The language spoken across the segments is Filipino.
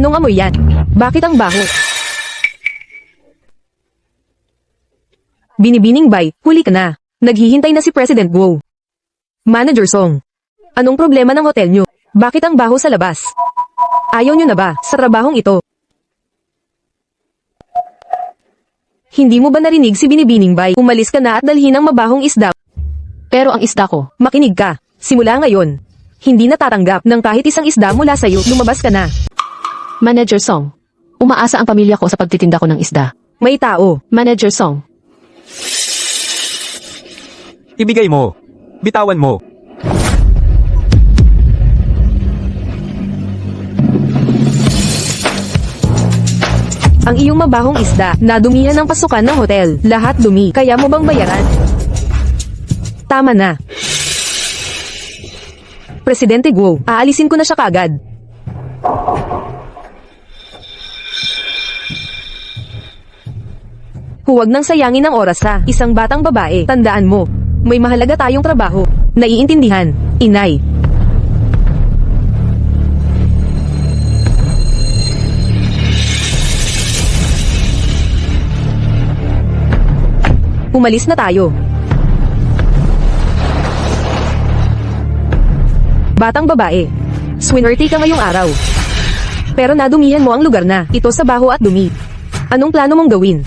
Anong amoy yan? Bakit ang baho? Binibining Bay, huli ka na. Naghihintay na si President Guo. Manager Song. Anong problema ng hotel nyo? Bakit ang baho sa labas? Ayaw nyo na ba sa trabahong ito? Hindi mo ba narinig si Binibining Bay? Umalis ka na at dalhin ang mabahong isda. Pero ang isda ko, Makinig ka. Simula ngayon, hindi natatanggap ng kahit isang isda mula sa'yo. Lumabas ka na. Manager Song. Umaasa ang pamilya ko sa pagtitinda ko ng isda. May tao. Manager Song. Ibigay mo. Bitawan mo. Ang iyong mabahong isda, nadumihan ng pasukan ng hotel. Lahat dumi. Kaya mo bang bayaran? Tama na. Presidente Guo, aalisin ko na siya kaagad. Huwag nang sayangin ang oras ha. Isang batang babae, tandaan mo. May mahalaga tayong trabaho. Naiintindihan, inay. Umalis na tayo. Batang babae. Swinerte ka ngayong araw. Pero nadumihan mo ang lugar na ito sa baho at dumi. Anong plano mong gawin?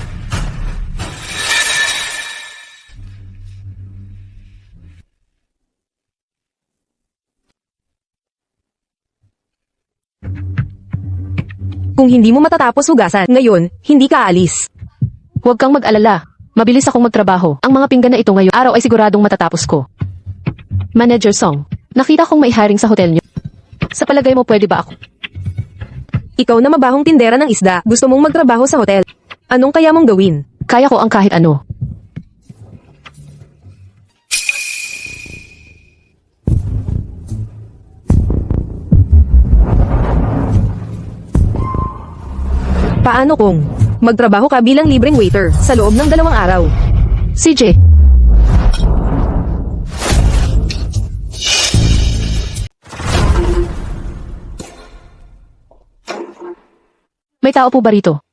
Kung hindi mo matatapos hugasan, ngayon, hindi ka alis. Huwag kang mag-alala. Mabilis akong magtrabaho. Ang mga pinggan na ito ngayong araw ay siguradong matatapos ko. Manager Song. Nakita kong may hiring sa hotel niyo. Sa palagay mo pwede ba ako? Ikaw na mabahong tindera ng isda, gusto mong magtrabaho sa hotel. Anong kaya mong gawin? Kaya ko ang kahit ano. Paano kung magtrabaho ka bilang libreng waiter sa loob ng 2 araw? CJ. May tao po ba rito?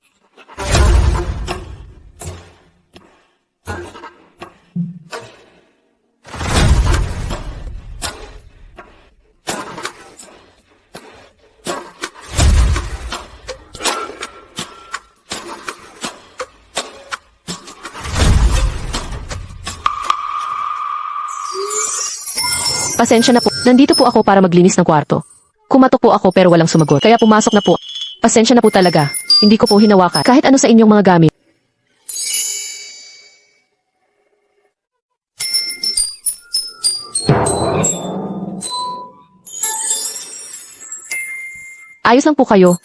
Pasensya na po. Nandito po ako para maglinis ng kwarto. Kumatok po ako pero walang sumagot. Kaya pumasok na po. Pasensya na po talaga. Hindi ko po hinawakan. Kahit ano sa inyong mga gamit. Ayos lang po kayo.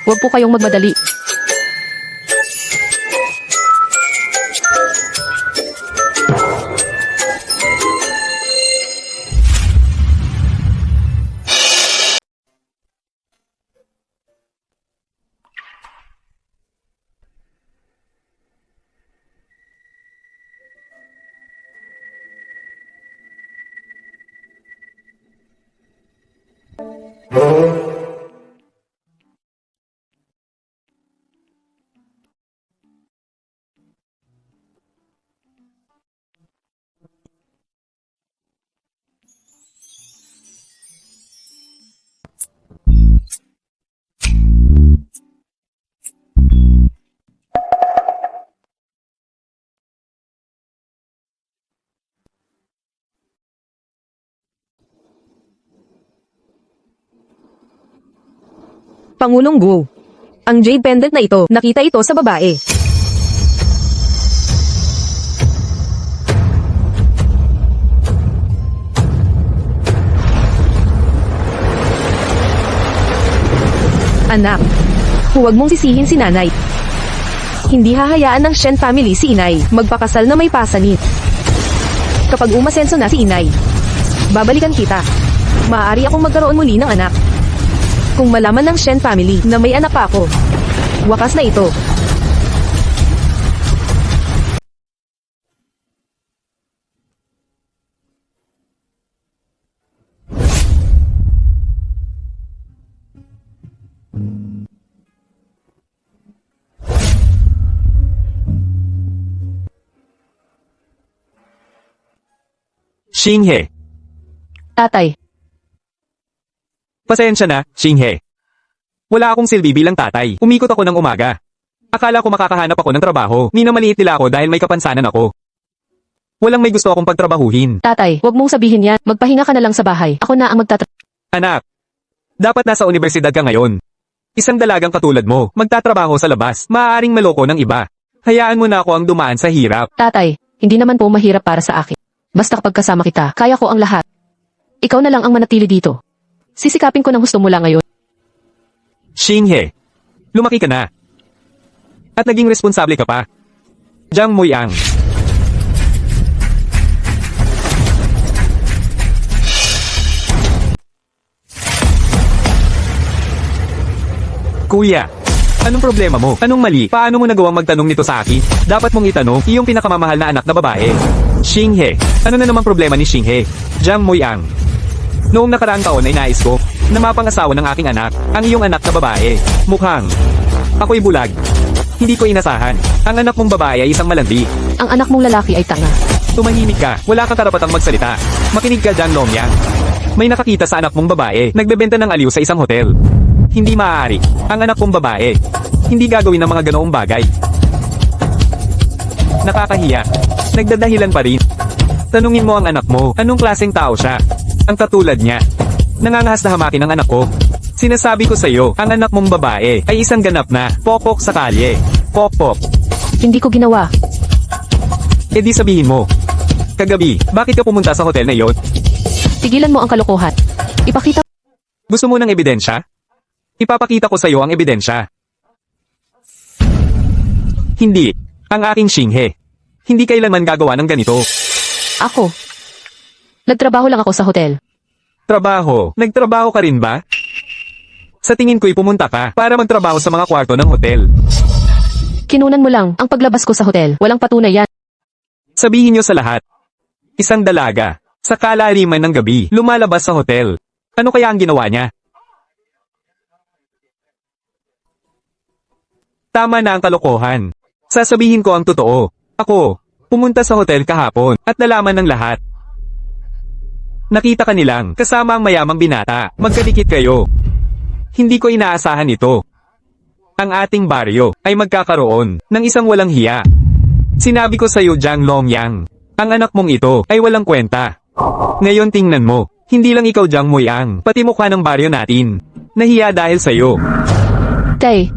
Huwag po kayong magmadali. Pangulong Guo. Ang jade pendant na ito, nakita ito sa babae. Anak, huwag mong sisihin si nanay. Hindi hahayaan ng Shen family si inay magpakasal na may pasanit. Kapag umasenso na si inay, babalikan kita. Maaari akong magkaroon muli ng anak. Kung malaman ng Shen family na may anak pa ako, wakas na ito. Xinghe. Tatay, Pasensya na, Xinghe. Wala akong silbi bilang tatay. Umikot ako ng umaga. Akala ko makakahanap ako ng trabaho. Minamaliit nila ako dahil may kapansanan ako. Walang may gusto akong pagtrabahuhin. tatay, wag mong sabihin yan. Magpahinga ka na lang sa bahay. Ako na ang Anak, dapat nasa universidad ka ngayon. Isang dalagang katulad mo, magtatrabaho sa labas. Maaaring maloko ng iba. Hayaan mo na ako ang dumaan sa hirap. Tatay, hindi naman po mahirap para sa akin. Basta kapag kasama kita, kaya ko ang lahat. Ikaw na lang ang manatili dito. Sisikapin ko ng husto mula ngayon. Xinghe, lumaki ka na. At naging responsable ka pa. Jiang Moyang. Kuya, anong problema mo? Anong mali? Paano mo nagawang magtanong nito sa akin? Dapat mong itanong, iyong pinakamamahal na anak na babae. Xinghe, ano na namang problema ni Xinghe? Jiang Moyang. Noong nakaraang taon ay nais ko na mapangasawa ng aking anak, ang iyong anak na babae. Mukhang ako'y bulag. Hindi ko inasahan. Ang anak mong babae ay isang malandi. Ang anak mong lalaki ay tanga. Tumahimik ka, wala kang karapatang magsalita. Makinig ka, Jiang Longyang. May nakakita sa anak mong babae, nagbebenta ng aliw sa isang hotel. Hindi maaari. Ang anak kong babae, hindi gagawin ng mga ganoong bagay. Nakakahiya. Nagdadahilan pa rin. Tanungin mo ang anak mo, anong klaseng tao siya? Ang katulad niya. Nangangahas na hamakin ang anak ko. Sinasabi ko sa iyo, ang anak mong babae ay isang ganap na pokpok sa kalye. Pokpok. Hindi ko ginawa. E di sabihin mo. Kagabi, bakit ka pumunta sa hotel na iyon? Tigilan mo ang kalokohan. Ipakita Gusto mo ng ebidensya? Ipapakita ko sa iyo ang ebidensya. Hindi. Ang aking Xinghe. Hindi kailanman gagawa ng ganito. ako. Nagtrabaho lang ako sa hotel. Trabaho. Nagtrabaho ka rin ba? Sa tingin ko'y pumunta ka para magtrabaho sa mga kwarto ng hotel. Kinunan mo lang ang paglabas ko sa hotel. Walang patunay yan. Sabihin niyo sa lahat. Isang dalaga. Sa kalaliman ng gabi, lumalabas sa hotel. Ano kaya ang ginawa niya? Tama na ang kalokohan. Sasabihin ko ang totoo. Ako, pumunta sa hotel kahapon at nalaman ng lahat. Nakita ka nilang kasama ang mayamang binata. Magkadikit kayo. Hindi ko inaasahan ito. Ang ating baryo ay magkakaroon ng isang walang hiya. Sinabi ko sa iyo, Jiang Longyang, ang anak mong ito ay walang kwenta. Ngayon tingnan mo, hindi lang ikaw, Jiang Moyang, pati mukha ng baryo natin. Nahiya dahil sa iyo. Tay,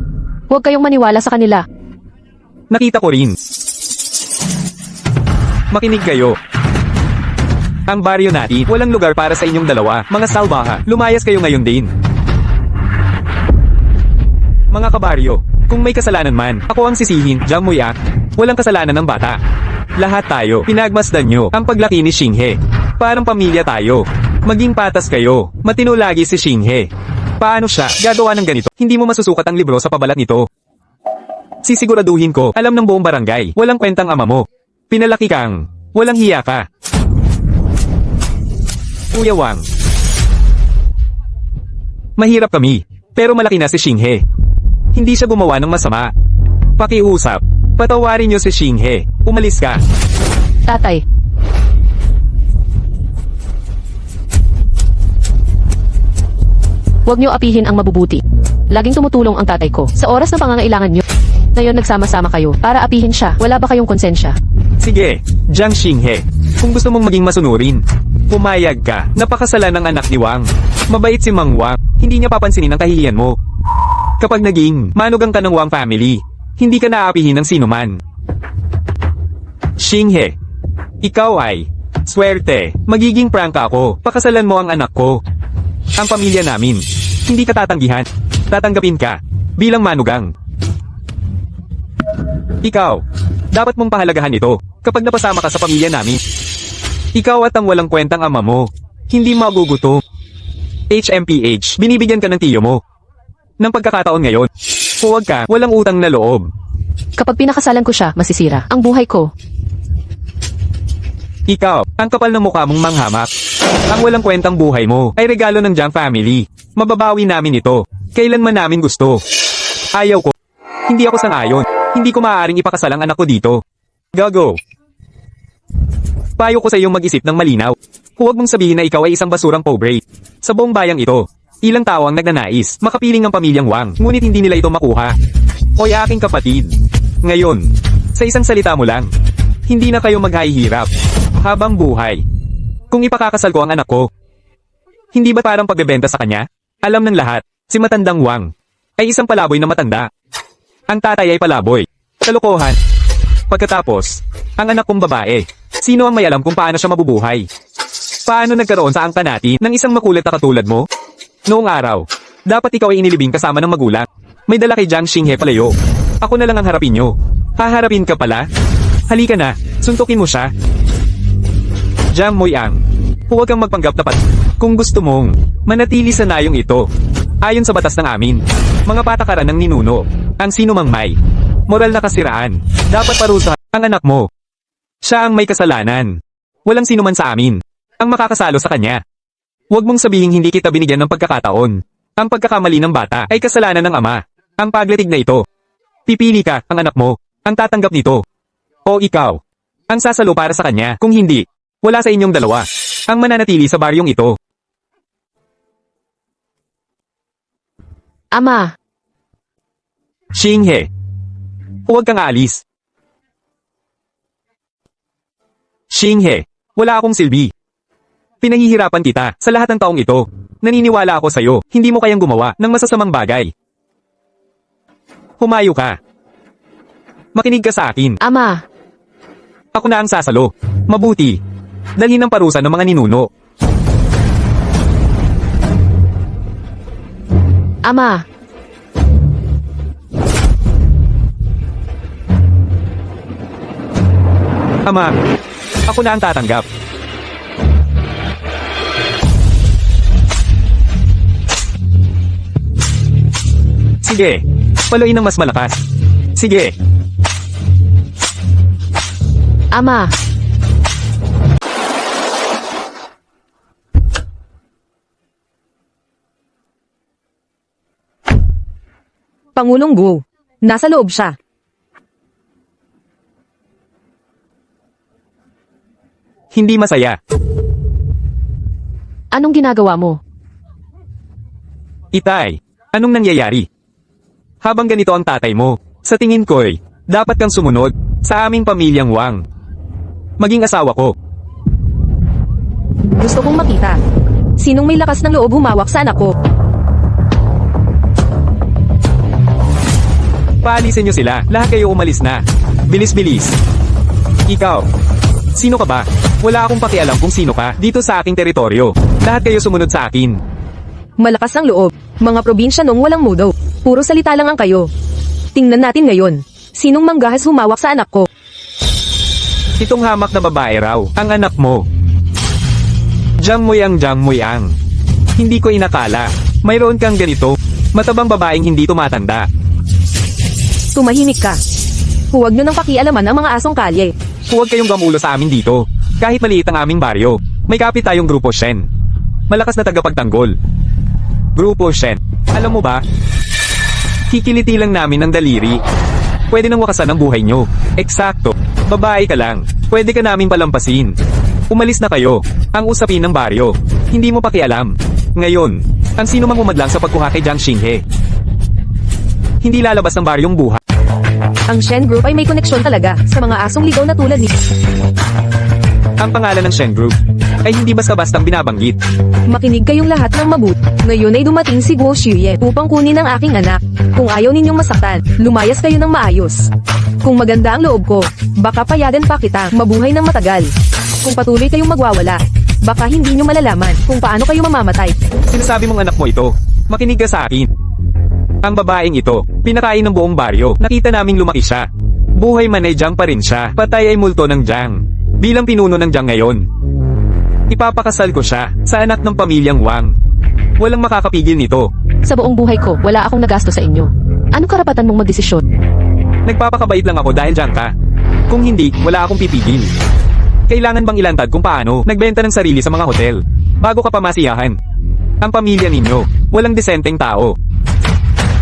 huwag kayong maniwala sa kanila. Nakita ko rin. Makinig kayo. Ang baryo natin, walang lugar para sa inyong dalawa, mga salbaha. Lumayas kayo ngayon din. Mga kabaryo, kung may kasalanan man, ako ang sisihin, Jiang Moyang. Walang kasalanan ng bata. Lahat tayo, pinagmasdan nyo ang paglaki ni Xinghe. Parang pamilya tayo. Maging patas kayo. Matino lagi si Xinghe. Paano siya gagawa ng ganito? Hindi mo masusukat ang libro sa pabalat nito. Sisiguraduhin ko, alam ng buong barangay, walang kwentang ama mo. Pinalaki kang, walang hiya ka. Kuya Wang. Mahirap kami, pero malaki na si Xinghe. Hindi siya gumawa ng masama. Pakiusap, patawarin niyo si Xinghe. Umalis ka. Tatay, huwag niyo apihin ang mabubuti. Laging tumutulong ang tatay ko. Sa oras na pangangailangan niyo. Ngayon nagsama-sama kayo para apihin siya. Wala ba kayong konsensya? Sige, Jiang Xinghe. Kung gusto mong maging masunurin, pumayag ka. Napakasalan ng anak ni Wang. Mabait si Mang Wang. Hindi niya papansinin ang kahihiyan mo. Kapag naging manugang ka ng Wang family, hindi ka naaapihin ng sinuman. Xinghe, ikaw ay swerte. Magiging prangka ako. Pakasalan mo ang anak ko. Ang pamilya namin. Hindi ka tatanggihan. Tatanggapin ka bilang manugang. Ikaw, dapat mong pahalagahan ito kapag napasama ka sa pamilya namin. Ikaw at ang walang kwentang ama mo, hindi magugutom. HMPH, binibigyan ka ng tiyo mo. Ng pagkakataon ngayon, huwag ka, walang utang na loob. Kapag pinakasalan ko siya, masisira ang buhay ko. Ikaw, ang kapal ng mukha mong manghamak. Ang walang kwentang buhay mo ay regalo ng Jiang family. Mababawi namin ito, kailanman namin gusto. Ayaw ko. Hindi ako sang-ayon. Hindi ko maaaring ipakasal ang anak ko dito. Go. Payo ko sa iyong mag-isip ng malinaw. Huwag mong sabihin na ikaw ay isang basurang pobre. Sa buong bayang ito, ilang tao ang nagnanais makapiling ang pamilyang Wang, ngunit hindi nila ito makuha. Hoy aking kapatid. Ngayon, sa isang salita mo lang, hindi na kayo maghahirap habang buhay. Kung ipakakasal ko ang anak ko, hindi ba parang pagbebenta sa kanya? Alam ng lahat, si matandang Wang ay isang palaboy na matanda. Ang tatay ay palaboy. Kalokohan. Pagkatapos, ang anak kong babae, sino ang may alam kung paano siya mabubuhay? Paano nagkaroon sa angka natin ng isang makulit na katulad mo? Noong araw, dapat ikaw ay inilibing kasama ng magulang. May dala kay Jiang Xinghe palayo. Ako na lang ang harapin nyo. Haharapin ka pala? Halika na, suntukin mo siya. Jiang Moyang, huwag kang magpanggap tapat. Kung gusto mong manatili sa nayong ito, ayon sa batas ng amin, mga patakaran ng ninuno, ang sino mang may moral na kasiraan, dapat parusahan ang anak mo. Siya ang may kasalanan. Walang sino man sa amin ang makakasalo sa kanya. Huwag mong sabihin hindi kita binigyan ng pagkakataon. Ang pagkakamali ng bata ay kasalanan ng ama. Ang paglatig na ito. Pipili ka, ang anak mo, ang tatanggap nito. O ikaw, ang sasalo para sa kanya. Kung hindi, wala sa inyong dalawa ang mananatili sa baryong ito. Ama, Xinghe, huwag kang aalis. Xinghe, wala akong silbi. Pinahihirapan kita sa lahat ng taong ito. Naniniwala ako sa'yo, hindi mo kayang gumawa ng masasamang bagay. Humayo ka. Makinig ka sa akin. Ama, Ako na ang sasalo. Mabuti. Dalhin ng parusa ng mga ninuno. Ama, Ama, ako na ang tatanggap. Sige, paluin ng mas malakas. Sige. Ama, Pangulong Gu, nasa loob siya. Hindi masaya. anong ginagawa mo? Itay, anong nangyayari? Habang ganito ang tatay mo, sa tingin ko'y, dapat kang sumunod sa aming pamilyang Wang. Maging asawa ko. Gusto kong makita. Sinong may lakas ng loob humawak sa anak ko? Paalisin niyo sila, lahat kayo umalis na. Bilis-bilis. Ikaw, sino ka ba? Wala akong pakialam kung sino ka dito sa aking teritoryo. Lahat kayo sumunod sa akin. Malakas ang loob. Mga probinsya nung walang mudo. Puro salita lang ang kayo. Tingnan natin ngayon. Sinong manggahas humawak sa anak ko? Itong hamak na babae raw, ang anak mo. Jiang Moyang. Hindi ko inakala. Mayroon kang ganito. Matabang babaeng hindi tumatanda. Tumahimik ka. Huwag nyo nang pakialaman ang mga asong kalye. Huwag kayong gamulo sa amin dito. Kahit maliit ang aming baryo, may kapit tayong Grupo Shen. Malakas na tagapagtanggol. Grupo Shen. Alam mo ba? Kikiliti lang namin ng daliri. Pwede nang wakasan ang buhay nyo. Eksakto. Babae ka lang. Pwede ka namin palampasin. Umalis na kayo. Ang usapin ng baryo. Hindi mo pakialam. Ngayon, ang sino mang umadlang sa pagkuha kay Jiang Xinghe. Hindi lalabas ng baryong buhay. Ang Shen Group ay may koneksyon talaga sa mga asong ligaw na tulad ni... Ang pangalan ng Shen Group ay hindi basta-bastang binabanggit. Makinig kayong lahat ng mabuti. Ngayon ay dumating si Guo Xuyen upang kunin ang aking anak. Kung ayaw ninyong masaktan, lumayas kayo ng maayos. Kung maganda ang loob ko, baka payagan pa kita mabuhay ng matagal. Kung patuloy kayong magwawala, baka hindi nyo malalaman kung paano kayo mamamatay. Sinasabi mong anak mo ito. Makinig ka sa akin. Ang babaeng ito, pinakain ng buong baryo. Nakita naming lumaki siya. Buhay man ay Jiang pa rin siya. Patay ay multo ng Jiang. Bilang pinuno ng Jiang ngayon. Ipapakasal ko siya sa anak ng pamilyang Wang. Walang makakapigil nito. Sa buong buhay ko, wala akong nagasto sa inyo. Ano karapatan mong magdesisyon? Nagpapakabait lang ako dahil Jiang ka. Kung hindi, wala akong pipigil. Kailangan bang ilantad kung paano nagbenta ng sarili sa mga hotel bago ka pa masiyahan? Ang pamilya ninyo, walang desenteng tao.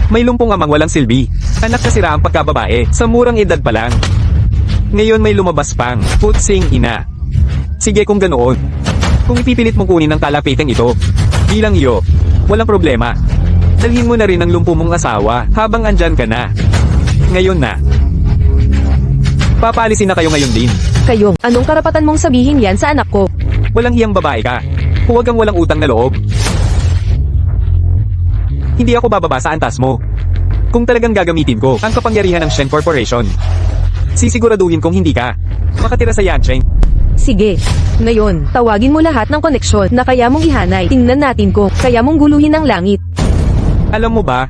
May lumpong amang walang silbi. Anak na sira ang pagkababae sa murang edad pa lang. Ngayon may lumabas pang putsing ina. Sige kung ganoon. Kung ipipilit mong kunin ang kalapitang ito, bilang iyo, walang problema. Dalhin mo na rin ang lumpo mong asawa habang andyan ka na. Ngayon na. Papaalisin na kayo ngayon din. Kayong, anong karapatan mong sabihin yan sa anak ko? Walang hiyang babae ka. Huwag kang walang utang na loob. Hindi ako bababa sa antas mo. Kung talagang gagamitin ko ang kapangyarihan ng Shen Corporation, sisiguraduhin kong hindi ka makatira sa Yancheng. Sige. Ngayon, tawagin mo lahat ng koneksyon na kaya mong ihanay. Tingnan natin kung kaya mong guluhin ang langit. Alam mo ba,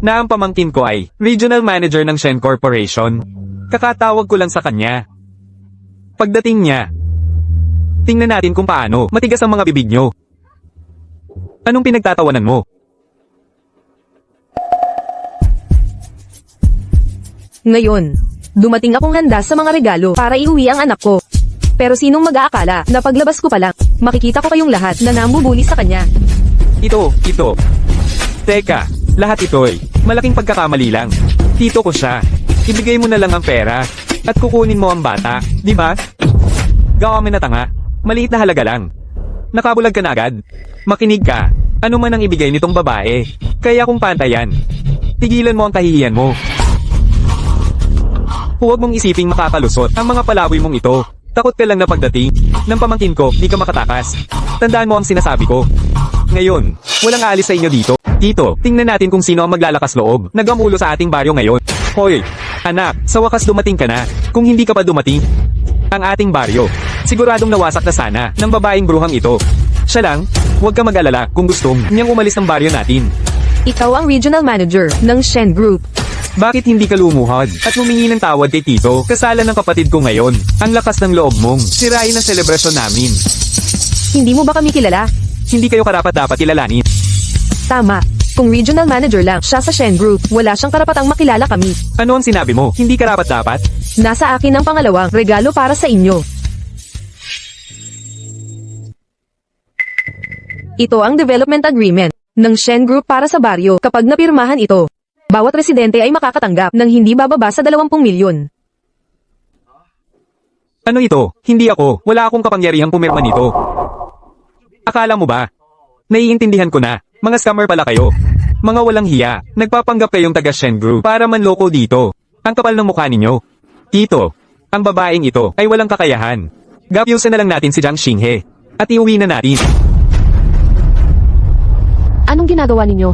na ang pamangkin ko ay Regional Manager ng Shen Corporation. Kakatawag ko lang sa kanya. Pagdating niya, tingnan natin kung paano matigas ang mga bibig nyo. Anong pinagtatawanan mo? Ngayon, dumating akong handa sa mga regalo para iuwi ang anak ko. Pero sinong mag-aakala na paglabas ko pa lang, makikita ko kayong lahat na namubuli sa kanya. Ito. Teka, lahat ito'y malaking pagkakamali lang. Tito ko siya. Ibigay mo na lang ang pera at kukunin mo ang bata, di ba? Gawamin na tanga. Maliit na halaga lang. Nakabulag ka na agad. Makinig ka. Ano man ang ibigay nitong babae. Kaya kung pantayan, tigilan mo ang kahihiyan mo. Huwag mong isiping makakalusot ang mga palaboy mong ito. Takot ka lang na pagdating ng pamangkin ko, di ka makatakas. Tandaan mo ang sinasabi ko. Ngayon, walang aalis sa inyo dito. Dito, tingnan natin kung sino ang maglalakas loob. Nagamulo sa ating baryo ngayon. Hoy, anak, sa wakas dumating ka na. Kung hindi ka pa dumating, ang ating baryo, siguradong nawasak na sana ng babaeng bruhang ito. Siya lang, huwag ka mag-alala kung gustong niyang umalis ng baryo natin. Ikaw ang regional manager ng Shen Group. Bakit hindi ka lumuhod at humingi ng tawad kay Tito? Kasalan ng kapatid ko ngayon. Ang lakas ng loob mong sirain ang selebrasyon namin. Hindi mo ba kami kilala? Hindi kayo karapat-dapat kilalanin. Tama. Kung regional manager lang siya sa Shen Group, wala siyang karapatang makilala kami. Ano ang sinabi mo? Hindi karapat-dapat? Nasa akin ang pangalawang regalo para sa inyo. Ito ang development agreement ng Shen Group para sa baryo. Kapag napirmahan ito, bawat residente ay makakatanggap ng hindi bababa sa 20 milyon. Ano ito? Hindi ako. Wala akong kapangyarihang pumirma nito. Akala mo ba? Naiintindihan ko na. Mga scammer pala kayo. Mga walang hiya. Nagpapanggap kayong taga Shen Group para manloko dito. Ang kapal ng mukha ninyo. Tito, ang babaeng ito ay walang kakayahan. Gapyusan na lang natin si Jiang Xinghe. At iuwi na natin. Anong ginagawa ninyo?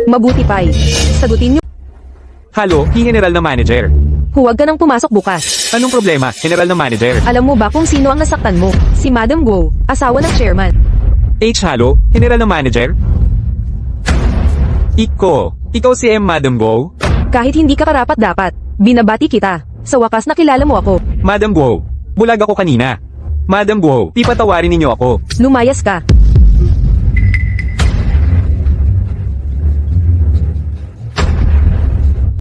Mabuti pa'y sagutin niyo. Halo, General na Manager. Huwag ka nang pumasok bukas. Anong problema, General na Manager? Alam mo ba kung sino ang nasaktan mo? Si Madam Guo, asawa ng chairman. Halo, General na Manager? Ikaw si Madam Guo? Kahit hindi ka karapat-dapat, binabati kita. Sa wakas nakilala mo ako. Madam Guo, bulag ako kanina. Madam Guo, pipatawarin ninyo ako. Lumayas ka.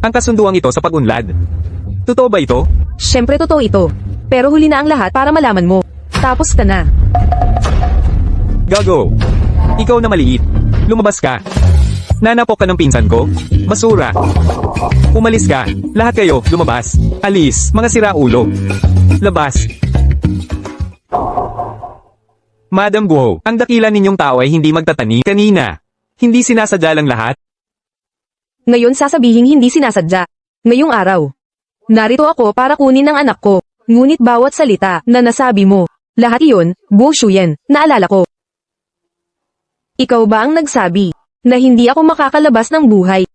Ang kasunduang ito sa pag-unlad. Totoo ba ito? Siyempre totoo ito. Pero huli na ang lahat para malaman mo. Tapos ka na. Gago. Ikaw na maliit. Lumabas ka. Nanapok ka ng pinsan ko? Basura. Umalis ka. Lahat kayo, lumabas. Alis, mga siraulo. Labas. Madam Guo, ang dakila ninyong tao ay hindi magtatani kanina. Hindi sinasadya lang lahat. Ngayon sasabihin hindi sinasadya. Ngayong araw. Narito ako para kunin ang anak ko. Ngunit bawat salita na nasabi mo, lahat iyon, Guo Shuyan, naalala ko. Ikaw ba ang nagsabi na hindi ako makakalabas ng buhay?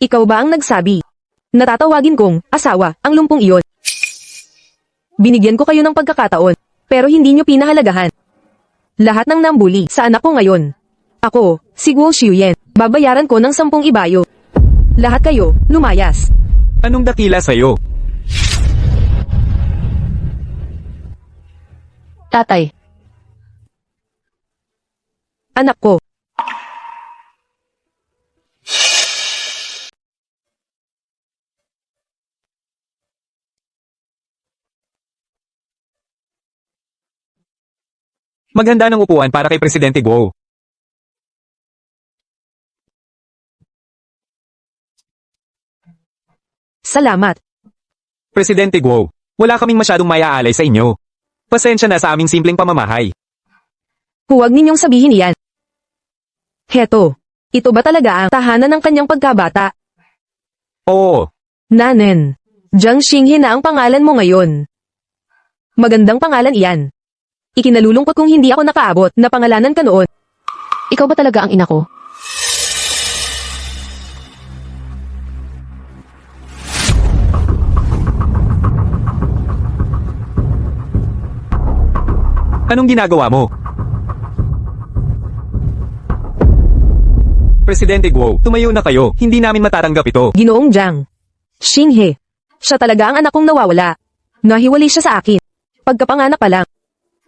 Ikaw ba ang nagsabi na tatawagin kong asawa ang lumpong iyon? Binigyan ko kayo ng pagkakataon, pero hindi nyo pinahalagahan. Lahat ng nambuli sa anak ko ngayon. Ako, si Guo Shuyan, babayaran ko ng 10 ibayo. Lahat kayo, lumayas. Anong dakila sa'yo? Tatay, Anak ko. Maghanda ng upuan para kay Presidente Guo. Salamat. Presidente Guo, wala kaming masyadong mayaalay sa inyo. Pasensya na sa aming simpleng pamamahay. Huwag ninyong sabihin iyan. Heto, ito ba talaga ang tahanan ng kanyang pagkabata? Oo, Nanen, Jiang Xinghe na ang pangalan mo ngayon. Magandang pangalan iyan. Ikinalulungkot kung hindi ako nakaabot na pangalanan ka noon. Ikaw ba talaga ang ina ko? anong ginagawa mo? Presidente Guo, tumayo na kayo. Hindi namin matatanggap ito. Ginoong Jiang. Xinghe. Siya talaga ang anak kong nawawala. Nahiwalay siya sa akin. Pagkapanganak pa lang.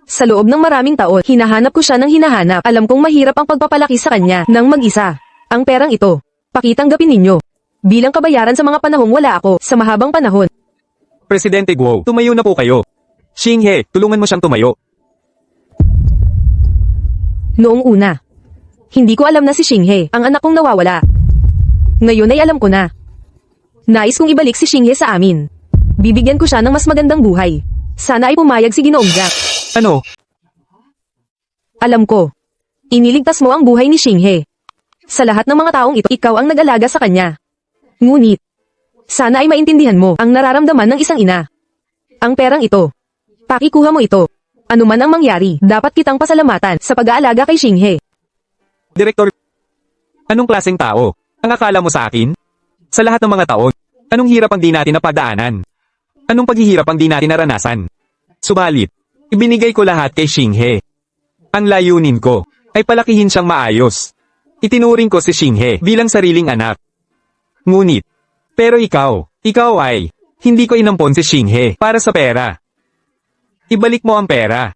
Sa loob ng maraming taon, hinahanap ko siya ng hinahanap. Alam kong mahirap ang pagpapalaki sa kanya ng mag-isa. Ang perang ito, pakitanggapin ninyo. Bilang kabayaran sa mga panahong wala ako sa mahabang panahon. Presidente Guo, tumayo na po kayo. Xinghe, tulungan mo siyang tumayo. Noong una, hindi ko alam na si Xinghe ang anak kong nawawala. Ngayon ay alam ko na. Nais kong ibalik si Xinghe sa amin. Bibigyan ko siya ng mas magandang buhay. Sana ay pumayag si Ginoong Jiang. Ano? Alam ko. Iniligtas mo ang buhay ni Xinghe. Sa lahat ng mga taong ito, ikaw ang nag-alaga sa kanya. Ngunit, sana ay maintindihan mo ang nararamdaman ng isang ina. Ang perang ito. Pakikuha mo ito. Ano man ang mangyari, dapat kitang pasalamatan sa pag-aalaga kay Xinghe. Direktor, anong klaseng tao? Ang akala mo sa akin? Sa lahat ng mga taon, anong hirap ang di natin napagdaanan? Anong paghihirap ang di natin naranasan? Subalit, ibinigay ko lahat kay Xinghe. Ang layunin ko ay palakihin siyang maayos. Itinuring ko si Xinghe bilang sariling anak. Ngunit, pero ikaw ay, hindi ko inampon si Xinghe para sa pera. Ibalik mo ang pera.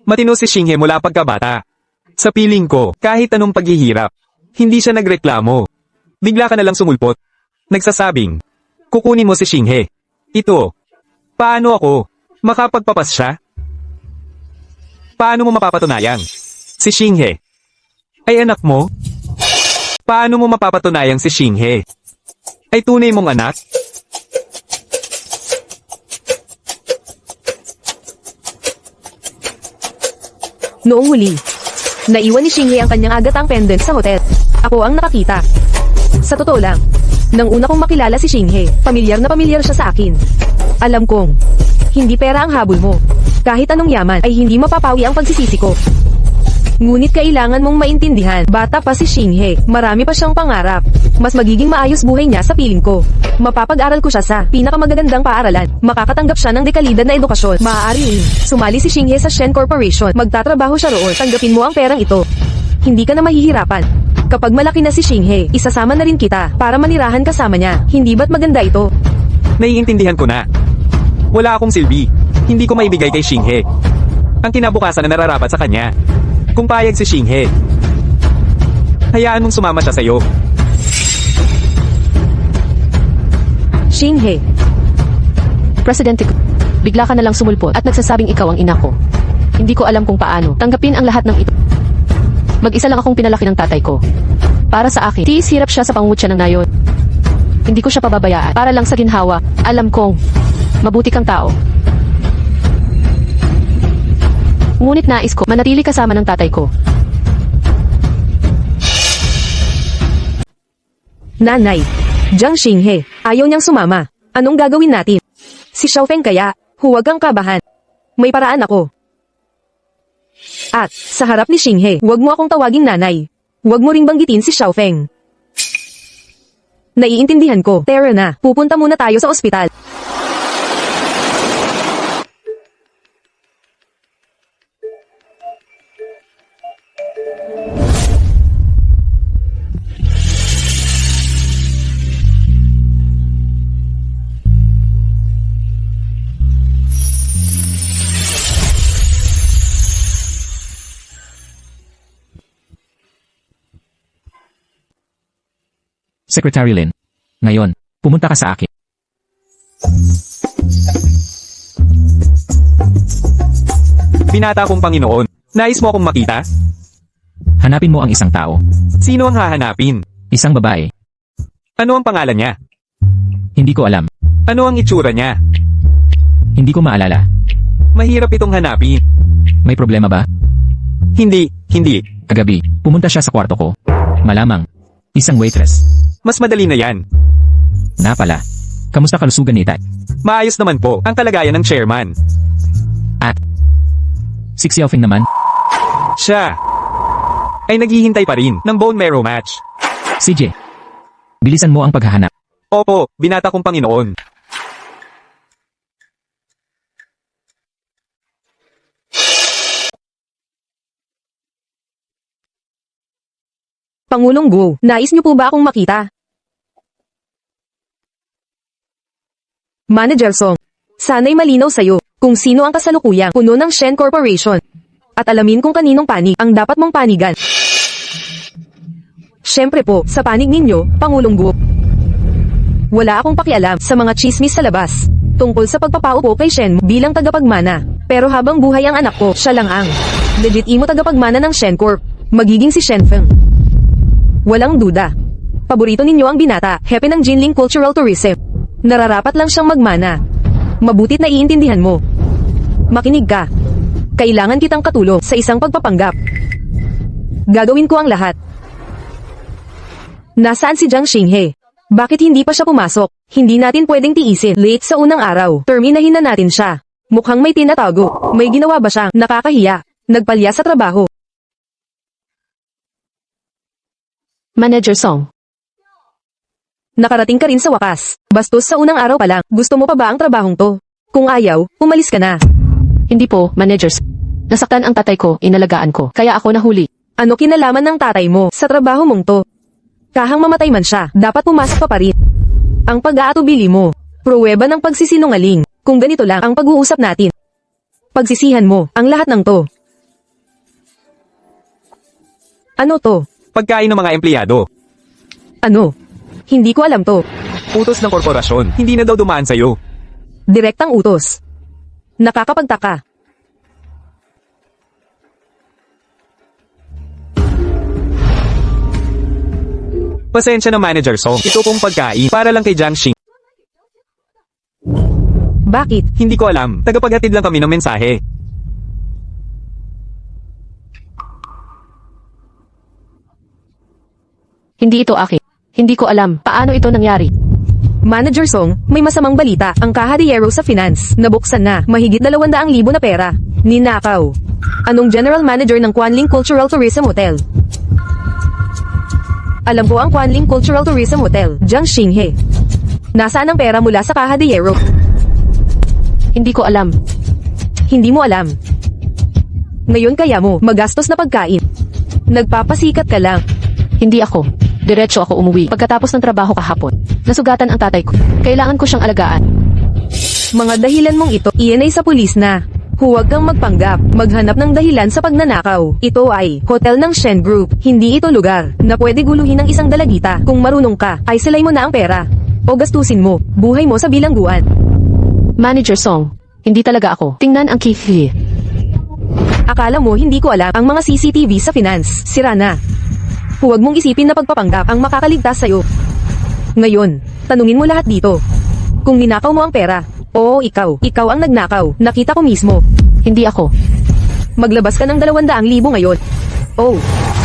Matino si Xinghe mula pagkabata. Sa piling ko, kahit anong paghihirap, hindi siya nagreklamo. Bigla ka nalang sumulpot. Nagsasabing, kukunin mo si Xinghe. Ito, paano ako makapagpapas siya? Paano mo mapapatunayang si Xinghe ay anak mo? Paano mo mapapatunayang si Xinghe ay tunay mong anak? Noong huli, naiwan ni Xinghe ang kanyang agatang pendant sa hotel. Ako ang nakakita. Sa totoo lang, nang una kong makilala si Xinghe, pamilyar na pamilyar siya sa akin. Alam kong, hindi pera ang habol mo. Kahit anong yaman ay hindi mapapawi ang pagsisisi ko. Ngunit kailangan mong maintindihan, bata pa si Xinghe, marami pa siyang pangarap. Mas magiging maayos buhay niya sa piling ko. Mapapag-aral ko siya sa pinakamagagandang paaralan. Makakatanggap siya ng dekalidad na edukasyon. Maaari sumali si Xinghe sa Shen Corporation. Magtatrabaho siya roon. Tanggapin mo ang perang ito. Hindi ka na mahihirapan. Kapag malaki na si Xinghe, isasama na rin kita para manirahan kasama niya. Hindi ba't maganda ito? Naiintindihan ko na. Wala akong silbi. Hindi ko maibigay kay Xinghe ang kinabukasan na nararapat sa kanya. Kung payag si Xinghe, hayaan mong sumama siya sa'yo. Xinghe, Presidente ko, bigla ka nalang sumulpot at nagsasabing ikaw ang ina ko. Hindi ko alam kung paano tanggapin ang lahat ng ito. Mag-isa lang akong pinalaki ng tatay ko. Para sa akin, tiis hirap siya sa pangungutya ng nayon. Hindi ko siya pababayaan para lang sa ginhawa. Alam kong, mabuti kang tao. Ngunit nais ko manatili kasama ng tatay ko. Nanay, Jiang Xinghe, ayaw niyang sumama. Anong gagawin natin? Si Xiaofeng kaya, huwag kang kabahan. May paraan ako. At, sa harap ni Xinghe, huwag mo akong tawaging nanay. Huwag mo ring banggitin si Xiaofeng. Naiintindihan ko. Tara na, pupunta muna tayo sa ospital. Secretary Lin. Ngayon, pumunta ka sa akin. Binata kong Panginoon, nais mo akong makita? Hanapin mo ang isang tao. Sino ang hahanapin? Isang babae. Ano ang pangalan niya? Hindi ko alam. Ano ang itsura niya? Hindi ko maalala. Mahirap itong hanapin. May problema ba? Hindi. Kagabi, pumunta siya sa kwarto ko. Malamang, isang waitress. Mas madali na yan. Na pala. Kamusta kalusugan ni Tay? Maayos naman po ang kalagayan ng chairman. At, si Xiaofing naman, Siya ay naghihintay pa rin ng bone marrow match. CJ. Bilisan mo ang paghahanap. Opo, binata kong Panginoon. Pangulong Guo, nais niyo po ba akong makita? Manager Song, sana'y malinaw sa'yo kung sino ang kasalukuyang puno ng Shen Corporation. At alamin kung kaninong panig ang dapat mong panigan. Siyempre po, sa panig ninyo, Pangulong Guo. Wala akong pakialam sa mga chismis sa labas tungkol sa pagpapaupo kay Shen bilang tagapagmana. Pero habang buhay ang anak ko, siya lang ang legitimo tagapagmana ng Shen Corp. Magiging si Shen Feng. Walang duda. Paborito ninyo ang binata, hepe ng Jinling Cultural Tourism. Nararapat lang siyang magmana. Mabutit na iintindihan mo. Makinig ka. Kailangan kitang katulong sa isang pagpapanggap. Gagawin ko ang lahat. Nasaan si Jiang Xinghe? Bakit hindi pa siya pumasok? Hindi natin pwedeng tiisin. Late sa unang araw, terminahin na natin siya. Mukhang may tinatago. May ginawa ba siyang nakakahiya? Nagpalya sa trabaho. Manager Song. Nakarating ka rin sa wakas. Bastos sa unang araw pa lang. Gusto mo pa ba ang trabahong to? Kung ayaw, umalis ka na. Hindi po, managers. Nasaktan ang tatay ko, inalagaan ko. Kaya ako nahuli. Ano kinalaman ng tatay mo sa trabaho mong to? Kahang mamatay man siya, dapat pumasok ka pa rin. Ang pag-aatubili mo, pruweba ng pagsisinungaling. Kung ganito lang ang pag-uusap natin. Pagsisihan mo ang lahat ng to. Ano to? Pagkain ng mga empleyado. Ano? Hindi ko alam to. Utos ng korporasyon. Hindi na daw dumaan sa'yo. Direktang utos. Nakakapagtaka. Pasensya na Manager Song. Ito pong pagkain para lang kay Jiang Xing. Bakit? Hindi ko alam. Tagapaghatid lang kami ng mensahe. Hindi ito akin. Hindi ko alam paano ito nangyari. Manager Song, may masamang balita. Ang Caja de Hierro sa finance. Nabuksan na. Mahigit 200,000 na pera. Ninakaw. Anong general manager ng Quanling Cultural Tourism Hotel? Alam ko ang Quanling Cultural Tourism Hotel. Jiang Xinghe. Nasaan ang pera mula sa Caja de Hierro? Hindi ko alam. Hindi mo alam. Ngayon kaya mo magastos na pagkain. Nagpapasikat ka lang. Hindi ako. Diretso ako umuwi pagkatapos ng trabaho kahapon. Nasugatan ang tatay ko. Kailangan ko siyang alagaan. Mga dahilan mong ito, iyan ay sa pulis na. Huwag kang magpanggap, maghanap ng dahilan sa pagnanakaw. Ito ay hotel ng Shen Group. Hindi ito lugar na pwede guluhin ng isang dalagita. Kung marunong ka, ay silay mo na ang pera. O gastusin mo, buhay mo sa bilangguan. Manager Song. Hindi talaga ako. Tingnan ang kifi. Akala mo hindi ko alam ang mga CCTV sa finance. Sira na. Huwag mong isipin na pagpapanggap ang makakaligtas sa'yo. Ngayon, tanungin mo lahat dito. Kung ninakaw mo ang pera, oo ikaw ang nagnakaw, nakita ko mismo. Hindi ako. Maglabas ka ng 200,000 ngayon. Oh,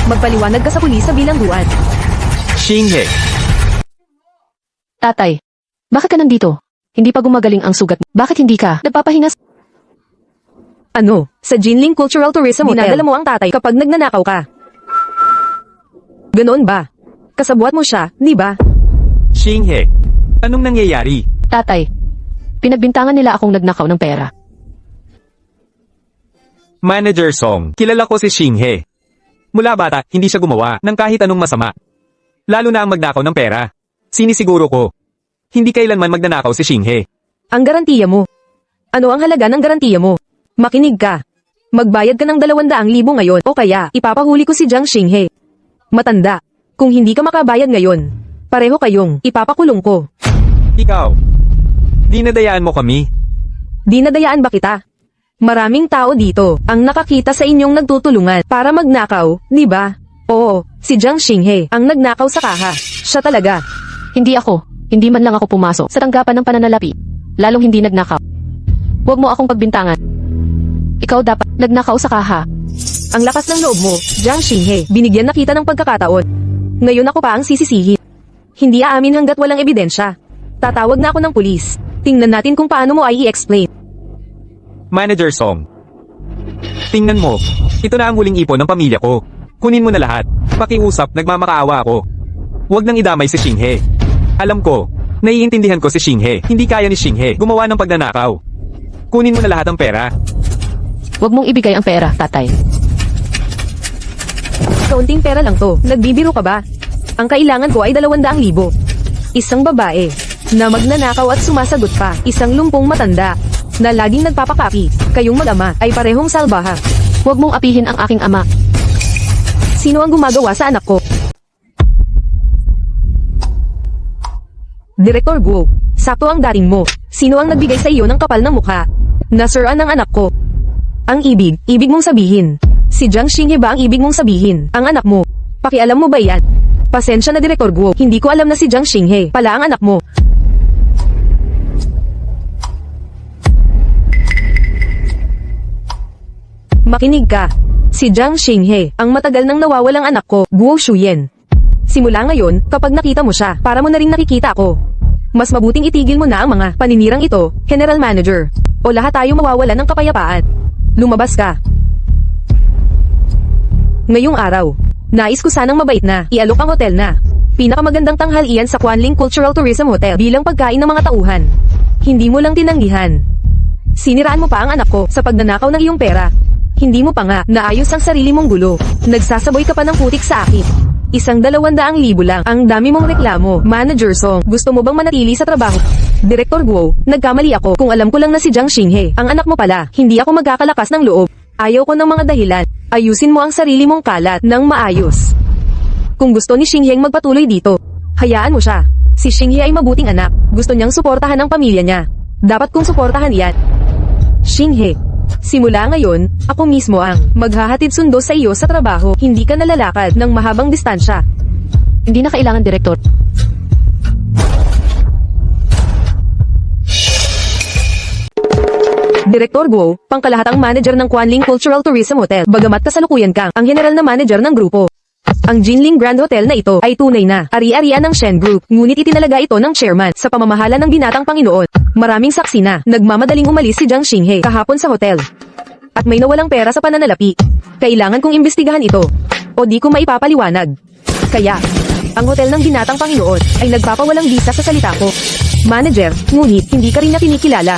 magpaliwanag ka sa pulis sa bilangguan. Xinghe. Tatay. Bakit ka nandito? Hindi pa gumagaling ang sugat mo. Bakit hindi ka nagpapahinga? Ano, sa Jinling Cultural Tourism Hotel, dinadala mo ang tatay kapag nagnanakaw ka. Ganoon ba? Kasabwat mo siya, di ba? Xinghe. Anong nangyayari? Tatay. Pinagbintangan nila akong nagnakaw ng pera. Manager Song. Kilala ko si Xinghe. Mula bata, hindi siya gumawa ng kahit anong masama. Lalo na ang magnakaw ng pera. Sinisiguro ko. Hindi kailanman magnanakaw si Xinghe. Ang garantiya mo. Ano ang halaga ng garantiya mo? Makinig ka. Magbayad ka ng 200,000 ngayon o kaya ipapahuli ko si Jiang Xinghe. Matanda. Kung hindi ka makabayad ngayon, pareho kayong ipapakulong ko. Ikaw. Dinadayaan mo kami. Dinadayaan ba kita? Maraming tao dito ang nakakita sa inyong nagtutulungan para magnakaw, di ba? Oo, si Jiang Xinghe ang nagnakaw sa kaha. Siya talaga. Hindi ako. Hindi man lang ako pumasok sa tanggapan ng pananalapi. Lalong hindi nagnakaw. Huwag mo akong pagbintangan. Ikaw dapat nagnakaw sa kaha. Ang lakas ng loob mo, Jiang Xinghe. Binigyan na kita ng pagkakataon. Ngayon ako pa ang sisisihin. Hindi aamin hanggat walang ebidensya. Tatawag na ako ng pulis. Tingnan natin kung paano mo ay i-explain. Manager Song. Tingnan mo. Ito na ang huling ipon ng pamilya ko. Kunin mo na lahat. Pakiusap, nagmamakaawa ako. Huwag nang idamay si Xinghe. Alam ko, naiintindihan ko si Xinghe. Hindi kaya ni Xinghe gumawa ng pagnanakaw. Kunin mo na lahat ng pera. Huwag mong ibigay ang pera, tatay. Kaunting pera lang to. Nagbibiro ka ba? Ang kailangan ko ay 200,000. Isang babae na magnanakaw at sumasagot pa. Isang lumpong matanda na laging nagpapakapi. Kayong mag-ama ay parehong salbaha. Huwag mong apihin ang aking ama. Sino ang gumagawa sa anak ko? Direktor Guo, sakto ang dating mo. Sino ang nagbigay sa iyo ng kapal ng mukha? Nasuran ng anak ko. Ang ibig mong sabihin. Si Jiang Xinghe ba ang ibig mong sabihin? Ang anak mo. Pakialam mo ba yan? Pasensya na Direktor Guo, hindi ko alam na si Jiang Xinghe pala ang anak mo. Makinig ka. Si Jiang Xinghe, ang matagal nang nawawalang anak ko, Guo Shuyen. Simula ngayon, kapag nakita mo siya, para mo na rin nakikita ako. Mas mabuting itigil mo na ang mga paninirang ito, General Manager. O lahat tayo mawawala ng kapayapaan. Lumabas ka. Ngayong araw, nais ko sanang mabait na, ialok ang hotel na. Pinakamagandang tanghalian sa Quanling Cultural Tourism Hotel bilang pagkain ng mga tauhan. Hindi mo lang tinanggihan. Siniraan mo pa ang anak ko sa pagnanakaw ng iyong pera. Hindi mo pa nga naayos ang sarili mong gulo. Nagsasaboy ka pa ng putik sa akin. 100,000 lang. Ang dami mong reklamo. Manager Song, gusto mo bang manatili sa trabaho? Direktor Guo, nagkamali ako kung alam ko lang na si Jiang Xinghe. Ang anak mo pala, hindi ako magkakalakas ng loob. Ayaw ko ng mga dahilan. Ayusin mo ang sarili mong kalat ng maayos. Kung gusto ni Xinghe magpatuloy dito, hayaan mo siya. Si Xinghe ay mabuting anak. Gusto niyang suportahan ang pamilya niya. Dapat kong suportahan yan. Xinghe, simula ngayon, ako mismo ang maghahatid sundo sa iyo sa trabaho. Hindi ka nalalakad ng mahabang distansya. Hindi na kailangan, Direktor. Direktor Guo, pangkalahatang manager ng Quanling Cultural Tourism Hotel. Bagamat kasalukuyan kang ang general na manager ng grupo. Ang Jinling Grand Hotel na ito ay tunay na ari-arian ng Shen Group. Ngunit itinalaga ito ng chairman sa pamamahala ng binatang Panginoon. Maraming saksi na nagmamadaling umalis si Jiang Xinghe kahapon sa hotel. At may nawalang pera sa pananalapi. Kailangan kong imbestigahan ito. O di ko maipapaliwanag. Kaya, ang hotel ng binatang Panginoon ay nagpapawalang bisa sa salita ko. Manager, ngunit hindi ka rin na kinikilala.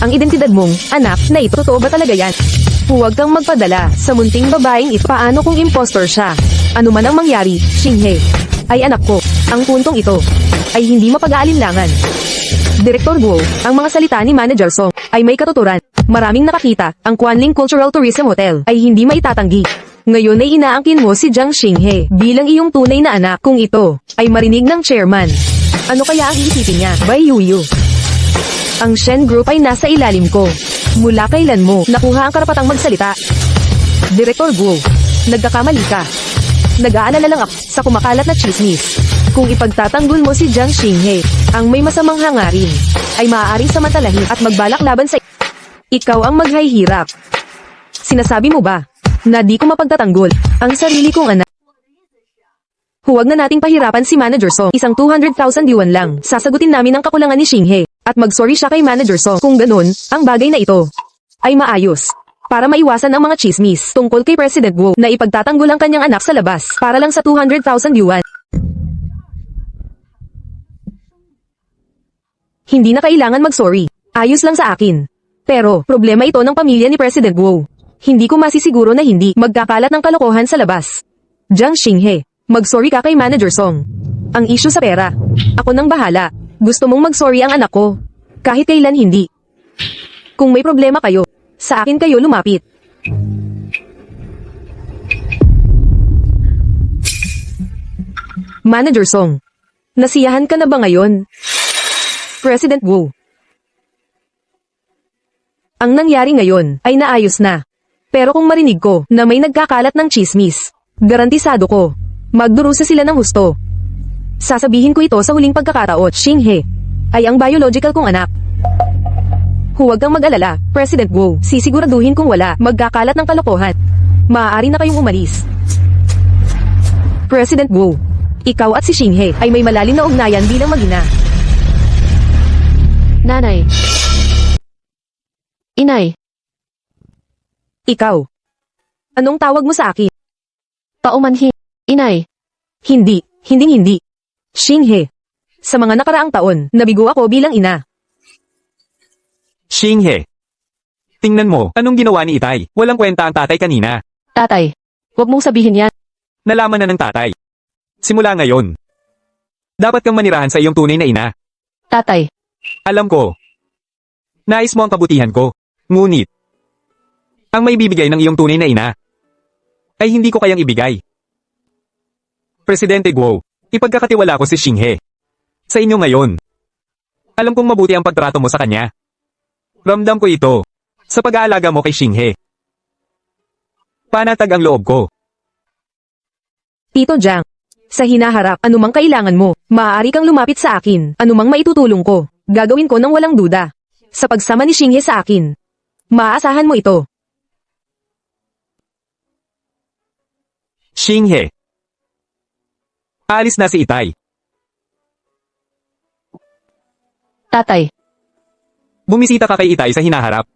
Ang identidad mong anak na ito, totoo ba talaga yan? Huwag kang magpadala sa munting babaeng ito. Paano kung impostor siya? Ano man ang mangyari, Xinghe ay anak ko. Ang puntong ito ay hindi mapag-aalinlangan. Direktor Guo, ang mga salita ni Manager Song ay may katuturan. Maraming nakakita, ang Quanling Cultural Tourism Hotel ay hindi maitatanggi. Ngayon ay inaangkin mo si Jiang Xinghe bilang iyong tunay na anak kung ito ay marinig ng chairman. Ano kaya ang iisipin niya? Bai Yuyu. Ang Shen Group ay nasa ilalim ko. Mula kailan mo nakuha ang karapatang magsalita? Direktor Guo, nagkakamali ka. Nag-aalala lang ako sa kumakalat na chismis. Kung ipagtatanggol mo si Jiang Xinghe, ang may masamang hangarin, ay maaaring samantalahin at magbalak laban sa ikaw ang maghihirap. Sinasabi mo ba na di ko mapagtatanggol ang sarili kong anak? Huwag na nating pahirapan si Manager Song. Isang 200,000 yuan lang. Sasagutin namin ang kakulangan ni Xinghe. At mag-sorry siya kay Manager Song. Kung ganun, ang bagay na ito ay maayos. Para maiwasan ang mga chismis tungkol kay President Guo na ipagtatanggol ang kanyang anak sa labas para lang sa 200,000 yuan. Hindi na kailangan mag-sorry. Ayos lang sa akin. Pero, problema ito ng pamilya ni President Guo. Hindi ko masisiguro na hindi magkakalat ng kalokohan sa labas. Jiang Xinghe, mag-sorry ka kay Manager Song. Ang issue sa pera. Ako nang bahala. Gusto mong mag-sorry ang anak ko. Kahit kailan hindi. Kung may problema kayo, sa akin kayo lumapit. Manager Song, nasiyahan ka na ba ngayon? President Wu. Ang nangyari ngayon ay naayos na. Pero kung marinig ko na may nagkakalat ng chismis, garantisado ko, magdurusa sila ng husto. Sasabihin ko ito sa huling pagkakataon. Xinghe ay ang biological kong anak. Huwag kang mag-alala, President Wu. Sisiguraduhin kung wala magkakalat ng kalokohan. Maaari na kayong umalis. President Wu, ikaw at si Xinghe ay may malalim na ugnayan bilang mag-ina. Nanay. Inay. Ikaw. Anong tawag mo sa akin? Paumanhin. Inay. Hindi. Xinghe. Sa mga nakaraang taon, nabigo ako bilang ina. Xinghe. Tingnan mo, anong ginawa ni Itay? Walang kwenta ang tatay kanina. Tatay. Huwag mong sabihin yan. Nalaman na ng tatay. Simula ngayon. Dapat kang manirahan sa iyong tunay na ina. Tatay. Alam ko. Nais mo ang kabutihan ko. Ngunit, ang may bibigay ng iyong tunay na ina, ay hindi ko kayang ibigay. Presidente Guo, ipagkakatiwala ko si Xinghe. Sa inyo ngayon. Alam kong mabuti ang pagtrato mo sa kanya. Ramdam ko ito, sa pag-aalaga mo kay Xinghe. Panatag ang loob ko. Tito Jiang, sa hinaharap, anumang kailangan mo, maaari kang lumapit sa akin, anumang maitutulong ko, gagawin ko ng walang duda. Sa pagsama ni Xinghe sa akin, maaasahan mo ito. Xinghe. Aalis na si Itay. Tatay. Bumisita ka kay Itay sa hinaharap.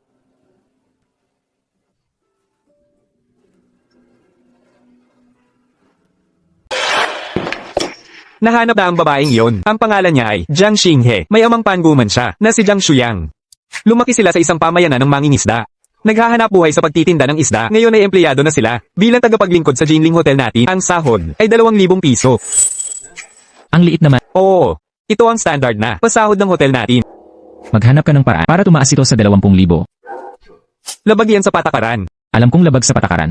Nahanap na ang babaeng iyon. Ang pangalan niya ay Jiang Xinghe. May amang panguman siya na si Jiang Shuyang. Lumaki sila sa isang pamayanan ng mangingisda. Naghahanap buhay sa pagtitinda ng isda. Ngayon ay empleyado na sila. Bilang tagapaglingkod sa Jinling Hotel natin, ang sahod ay 2,000 piso. Ang liit naman. Oo, ito ang standard na pasahod ng hotel natin. Maghanap ka ng paraan para tumaas ito sa 20,000. Labag yan sa patakaran. Alam kong labag sa patakaran.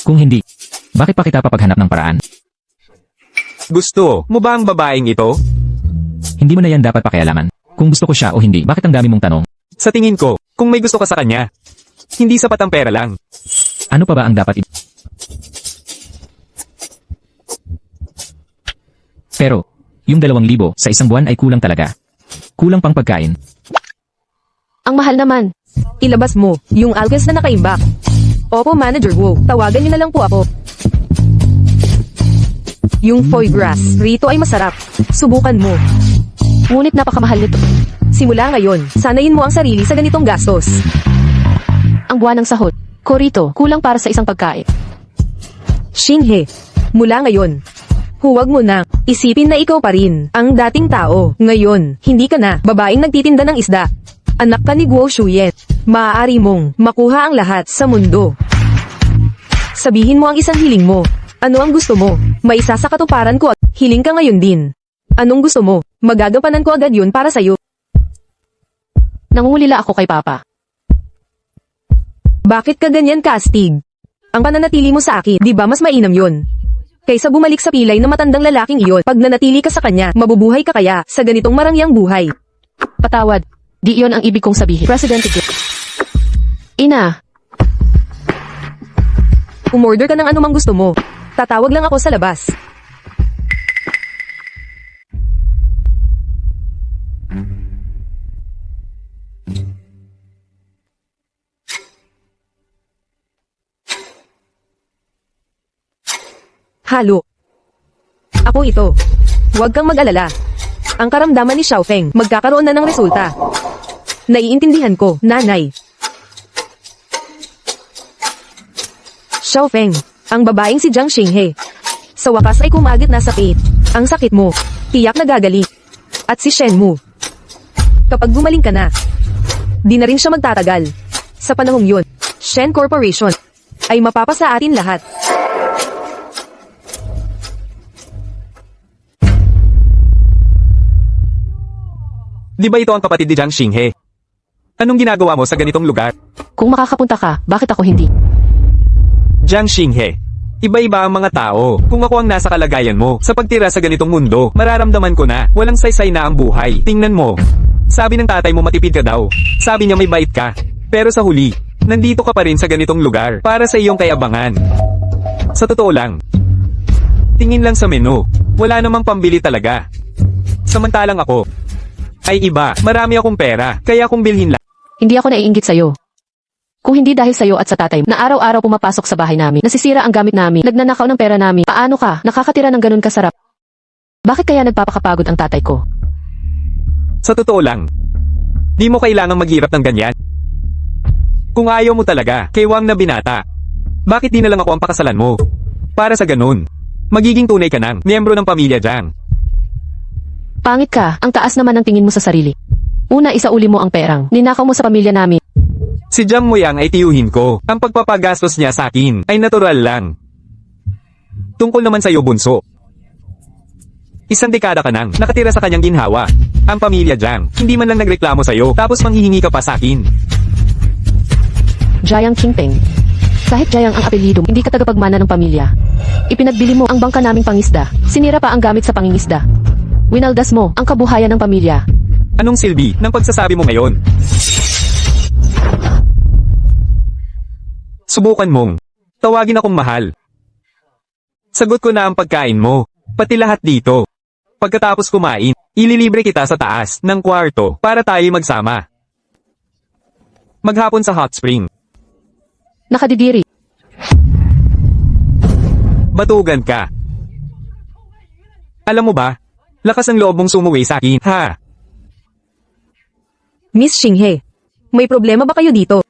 Kung hindi, bakit pa kita papaghanap ng paraan? Gusto mo ba ang babaeng ito? Hindi mo na yan dapat pakialaman. Kung gusto ko siya o hindi, bakit ang dami mong tanong? Sa tingin ko, kung may gusto ka sa kanya, hindi sapat ang pera lang. Ano pa ba ang dapat Pero, yung 2,000 sa isang buwan ay kulang talaga. Kulang pang pagkain. Ang mahal naman. Ilabas mo, yung alkes na nakaimbak. Opo, Manager Wu, tawagan niyo na lang po ako. Yung foie gras, rito ay masarap. Subukan mo. Ngunit napakamahal nito. Simula ngayon, sanayin mo ang sarili sa ganitong gastos. Ang buwan ng sahod ko rito, kulang para sa isang pagkain. Xinghe, mula ngayon, huwag mo na isipin na ikaw pa rin ang dating tao. Ngayon, hindi ka na babaeng nagtitinda ng isda. Anak ka ni Guo Shuyen. Maaari mong makuha ang lahat sa mundo. Sabihin mo ang isang hiling mo. Ano ang gusto mo? Maisa sa katuparan ko at hiling ka ngayon din. Anong gusto mo? Magagampanan ko agad yun para sa'yo. Nangungulila ako kay Papa. Bakit ka ganyan kaastig? Ang pananatili mo sa akin, di ba mas mainam yun? Kaysa bumalik sa pilay na matandang lalaking iyon, pag nanatili ka sa kanya, mabubuhay ka kaya sa ganitong marangyang buhay. Patawad. Di iyon ang ibig kong sabihin. Presidente Gu. Ina. Umorder ka ng anumang gusto mo. Tatawag lang ako sa labas. Halo. Ako ito. Huwag kang mag-alala. Ang karamdaman ni Xiaofeng magkakaroon na ng resulta. Naiintindihan ko, nanay. Xiaofeng, ang babaeng si Jiang Xinghe. Sa wakas ay kumagit na sa pit. Ang sakit mo, tiyak na gagaling. At si Shen Mu. Kapag gumaling ka na, di na rin siya magtatagal. Sa panahong yun, Shen Corporation ay mapapasa atin lahat. Di ba ito ang kapatid ni Jiang Xinghe? Anong ginagawa mo sa ganitong lugar? Kung makakapunta ka, bakit ako hindi? Jiang Xinghe, iba-iba ang mga tao. Kung ako ang nasa kalagayan mo, sa pagtira sa ganitong mundo, mararamdaman ko na, walang saysay na ang buhay. Tingnan mo. Sabi ng tatay mo matipid ka daw. Sabi niya may bait ka. Pero sa huli, nandito ka pa rin sa ganitong lugar, para sa iyong kayabangan. Sa totoo lang, tingin lang sa menu. wala namang pambili talaga. Samantalang ako, ay iba, marami akong pera, kaya kung bilhin lang. Hindi ako naiinggit sa'yo. Kung hindi dahil sa'yo at sa tatay na araw-araw pumapasok sa bahay namin, nasisira ang gamit namin, nagnanakaw ng pera namin, paano ka, nakakatira ng ganun kasarap? Bakit kaya nagpapakapagod ang tatay ko? Sa totoo lang, di mo kailangang maghirap ng ganyan. Kung ayaw mo talaga, kay Wang na binata, bakit di na lang ako ang pakasalan mo? Para sa ganun, magiging tunay ka ng miyembro ng pamilya Jiang. Pangit ka, ang taas naman ng tingin mo sa sarili. Una, isauli mo ang perang, ninakaw mo sa pamilya namin. Si Jiang Moyang ay tiyuhin ko. Ang pagpapagastos niya sa akin ay natural lang. Tungkol naman sa iyo, bunso. 1 dekada ka nang nakatira sa kanyang ginhawa. Ang pamilya Jiang, hindi man lang nagreklamo sa iyo, tapos manghihingi ka pa sa akin. Jiang Qingpeng. Kahit Jiang ang apelyido, hindi ka tagapagmana ng pamilya. Ipinagbili mo ang bangka naming pangisda. Sinira pa ang gamit sa pangingisda. Winaldas mo ang kabuhayan ng pamilya. Anong silbi ng pagsasabi mo ngayon? Subukan mong tawagin akong mahal. Sagot ko na ang pagkain mo, pati lahat dito. Pagkatapos kumain, ililibre kita sa taas ng kwarto para tayo magsama. Maghapon sa hot spring. Nakadidiri. Batugan ka. Alam mo ba, lakas ang loob mong sumuwi sa akin, ha? Miss Xinghe, may problema ba kayo dito?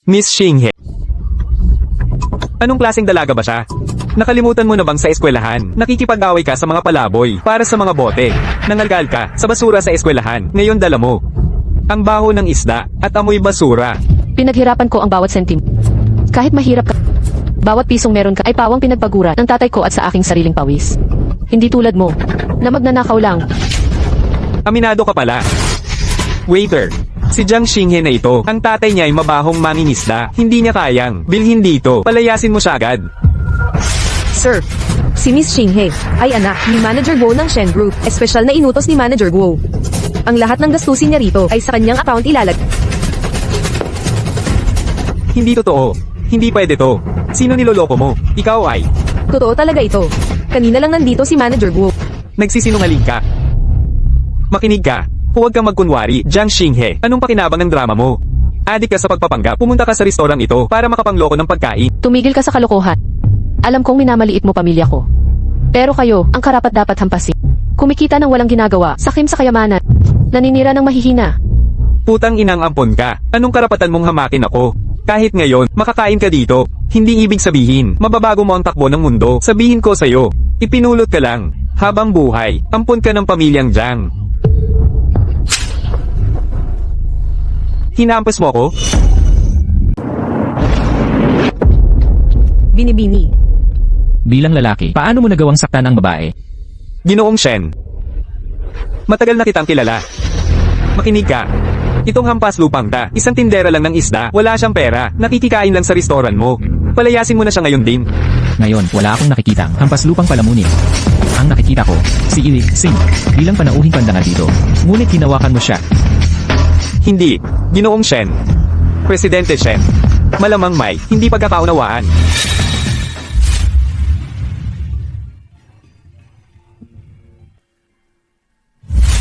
Miss Xinghe. Anong klaseng dalaga ba siya? Nakalimutan mo na bang sa eskwelahan, nakikipag-away ka sa mga palaboy para sa mga bote? Nangalgal ka sa basura sa eskwelahan, ngayon dala mo ang baho ng isda at amoy basura. Pinaghirapan ko ang bawat sentim. Kahit mahirap ka, bawat pisong meron ka ay pawang pinagpaguran ng tatay ko at sa aking sariling pawis. Hindi tulad mo, na magnanakaw lang. Aminado ka pala. Waiter, si Jiang Xinghe na ito, ang tatay niya ay mabahong mangingisda. Hindi niya kayang bilhin dito. Palayasin mo siya agad. Sir, si Miss Xinghe ay anak ni Manager Guo ng Shen Group, espesyal na inutos ni Manager Guo. Ang lahat ng gastusin niya rito ay sa kanyang account Hindi totoo. Hindi pwede to. Sino niloloko mo? Ikaw ay. Totoo talaga ito. Kanina lang nandito si Manager Guo. Nagsisinungaling ka. Makinig ka. Huwag kang magkunwari, Jiang Xinghe. Anong pakinabang ng drama mo? Adik ka sa pagpapanggap. Pumunta ka sa restoran ito para makapangloko ng pagkain. Tumigil ka sa kalokohan. Alam kong minamaliit mo pamilya ko. Pero kayo, ang karapat dapat hampasin. Kumikita ng walang ginagawa, sakim sa kayamanan. Naninira ng mahihina. Putang inang ampon ka. Anong karapatan mong hamakin ako? Kahit ngayon, makakain ka dito. Hindi ibig sabihin, mababago mo ang takbo ng mundo. Sabihin ko sa'yo, ipinulot ka lang. Habang buhay, ampon ka ng pamilyang Jiang. Hinampas mo ako? Binibini. Bilang lalaki, paano mo nagawang saktan ang babae? Ginoong Shen. Matagal na kitang kilala. Makinig ka. Itong hampas lupang ta, isang tindera lang ng isda, wala siyang pera, nakikikain lang sa restoran mo. Palayasin mo na siya ngayon din. Ngayon, wala akong nakikitang hampas lupang palamunin. Ang nakikita ko, si Ili Singh, bilang panauhing pandangal dito. Ngunit hinawakan mo siya. Hindi. Ginoong Shen. Presidente Shen. Malamang may, hindi pagkakaunawaan.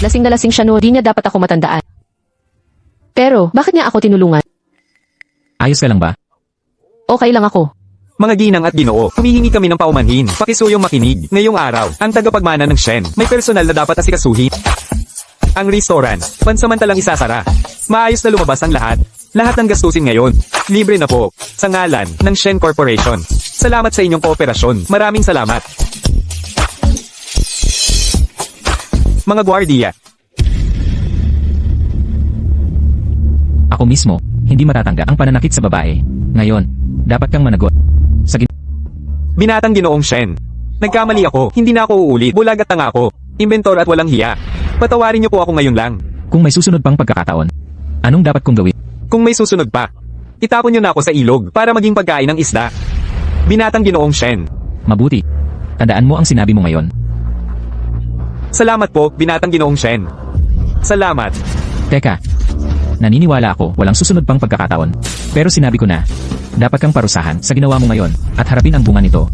Lasing na lasing siya no, di niya dapat ako matandaan. Pero, bakit niya ako tinulungan? Ayos ka lang ba? Okay lang ako. Mga ginang at ginoo, humihingi kami ng paumanhin. Pakisuyong makinig. Ngayong araw, ang tagapagmana ng Shen, may personal na dapat asikasuhin. Ang restaurant, pansamantalang isasara. Maayos na lumabas ang lahat. Lahat ng gastusin ngayon, libre na po, sa ngalan ng Shen Corporation. Salamat sa inyong kooperasyon. Maraming salamat. Mga gwardiya, Ako mismo, hindi matatanggap ang pananakit sa babae. Ngayon, dapat kang managot. Sa binatang ginoong Shen. Nagkamali ako, hindi na ako uulit. Bulag at tanga ako. Inventor at walang hiya. Patawarin niyo po ako ngayon lang. Kung may susunod pang pagkakataon, anong dapat kong gawin? Kung may susunod pa, itapon niyo na ako sa ilog para maging pagkain ng isda. Binatang ginoong Shen. Mabuti. Tandaan mo ang sinabi mo ngayon. Salamat po, binatang ginoong Shen. Salamat. Teka. Naniniwala ako walang susunod pang pagkakataon. Pero sinabi ko na, dapat kang parusahan sa ginawa mo ngayon at harapin ang bunga nito.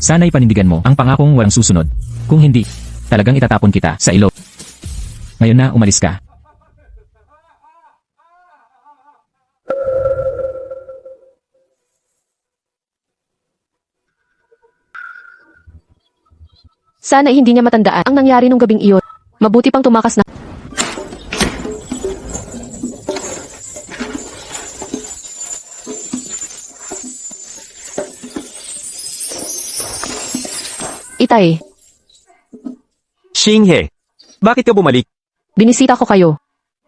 Sana'y panindigan mo ang pangakong walang susunod. Kung hindi, talagang itatapon kita sa ilog. Ngayon na umalis ka. Sana hindi niya matandaan ang nangyari nung gabing iyon. Mabuti pang tumakas na. Itay, Xinghe, bakit ka bumalik? binisita ko kayo.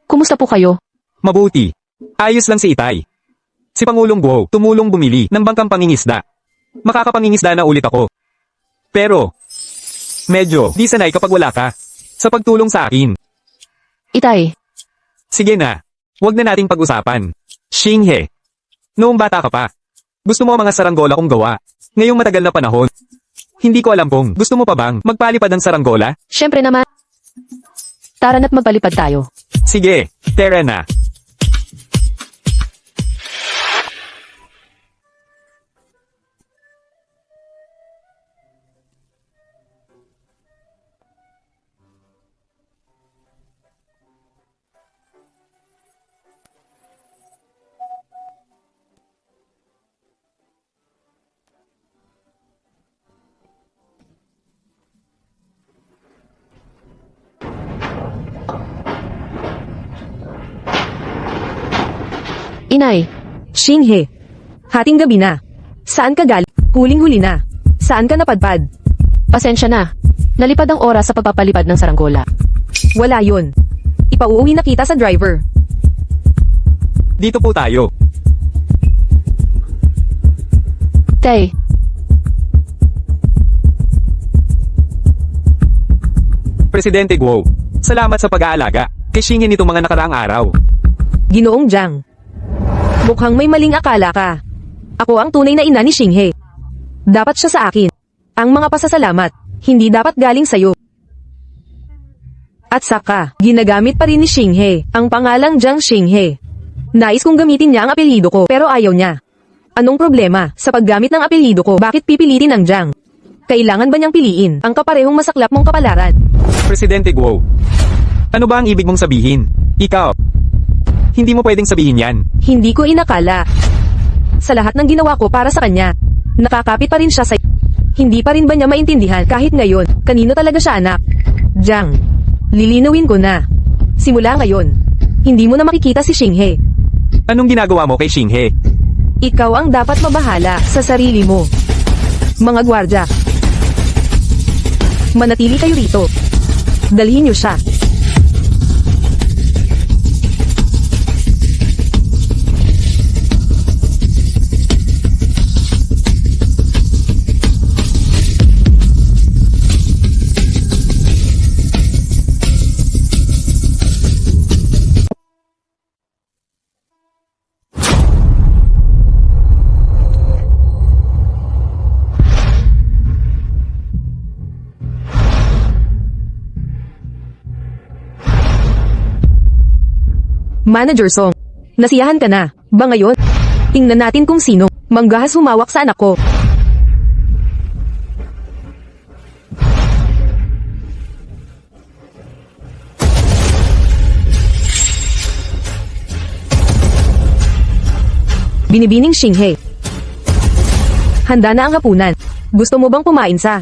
Kumusta po kayo? Mabuti. Ayos lang si Itay. Si Pangulong Guo tumulong bumili ng bangkang pangingisda. Makakapangingisda na ulit ako. Pero, medyo di sanay kapag wala ka. Sa pagtulong sa akin. Itay, Sige na, wag na nating pag-usapan. Xinghe, noong bata ka pa, gusto mo ang mga saranggola kong gawa. Ngayong matagal na panahon, hindi ko alam kung gusto mo pa bang magpalipad ng saranggola? syempre naman. Tara na't magpalipad tayo. Sige, tara na. Inay, Xinghe, hating gabi na. Saan ka galing? Huling-huli na. Saan ka napadpad? pasensya na. Nalipad ang oras sa pagpapalipad ng saranggola. Wala yun. Ipauuwi na kita sa driver. Dito po tayo. Tay, Presidente Guo, salamat sa pag-aalaga kay Xinghe nitong mga nakaraang araw. Ginoong Jiang. Mukhang may maling akala ka. Ako ang tunay na ina ni Xinghe. Dapat siya sa akin. Ang mga pasasalamat, hindi dapat galing sa'yo. At saka, ginagamit pa rin ni Xinghe ang pangalang Jiang Xinghe. Nais kong gamitin niya ang apelyido ko pero ayaw niya. Anong problema sa paggamit ng apelyido ko? Bakit pipilitin ang Jiang? Kailangan ba niyang piliin ang kaparehong masaklap mong kapalaran? Presidente Guo, ano ba ang ibig mong sabihin? Ikaw, hindi mo pwedeng sabihin yan. Hindi ko inakala. Sa lahat ng ginawa ko para sa kanya, nakakapit pa rin siya sa... Hindi pa rin ba niya maintindihan kahit ngayon, kanino talaga siya anak? Jiang, lilinawin ko na. Simula ngayon, hindi mo na makikita si Xinghe. Anong ginagawa mo kay Xinghe? Ikaw ang dapat mabahala sa sarili mo. Mga gwardya, manatili kayo rito. Dalhin niyo siya. Manager Song, nasiyahan ka na, ba ngayon? Tingnan natin kung sino, manggahas humawak sa anak ko. Binibining Xinghe. Handa na ang hapunan. Gusto mo bang kumain sa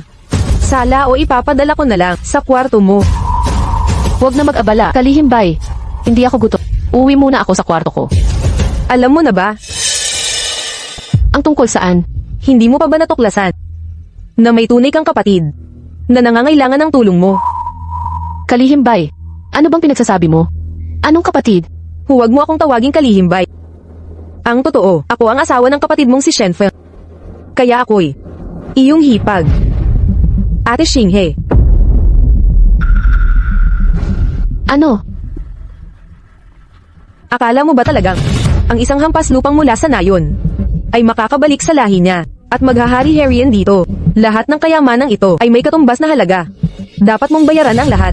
sala o ipapadala ko na lang sa kwarto mo? huwag na mag-abala. Kalihimbay. Hindi ako gutom. Uwi muna ako sa kwarto ko. Alam mo na ba, Ang tungkol saan? hindi mo pa ba natuklasan na may tunay kang kapatid na nangangailangan ng tulong mo? Kalihimbay. Ano bang pinagsasabi mo? Anong kapatid? Huwag mo akong tawaging kalihimbay. Ang totoo, ako ang asawa ng kapatid mong si Shenfeng. Kaya ako'y iyong hipag. Ate Xinghe, Ano? akala mo ba talagang ang isang hampas lupang mula sa nayon ay makakabalik sa lahi niya at maghahari-harian dito? Lahat ng kayamanang ito ay may katumbas na halaga. Dapat mong bayaran ang lahat.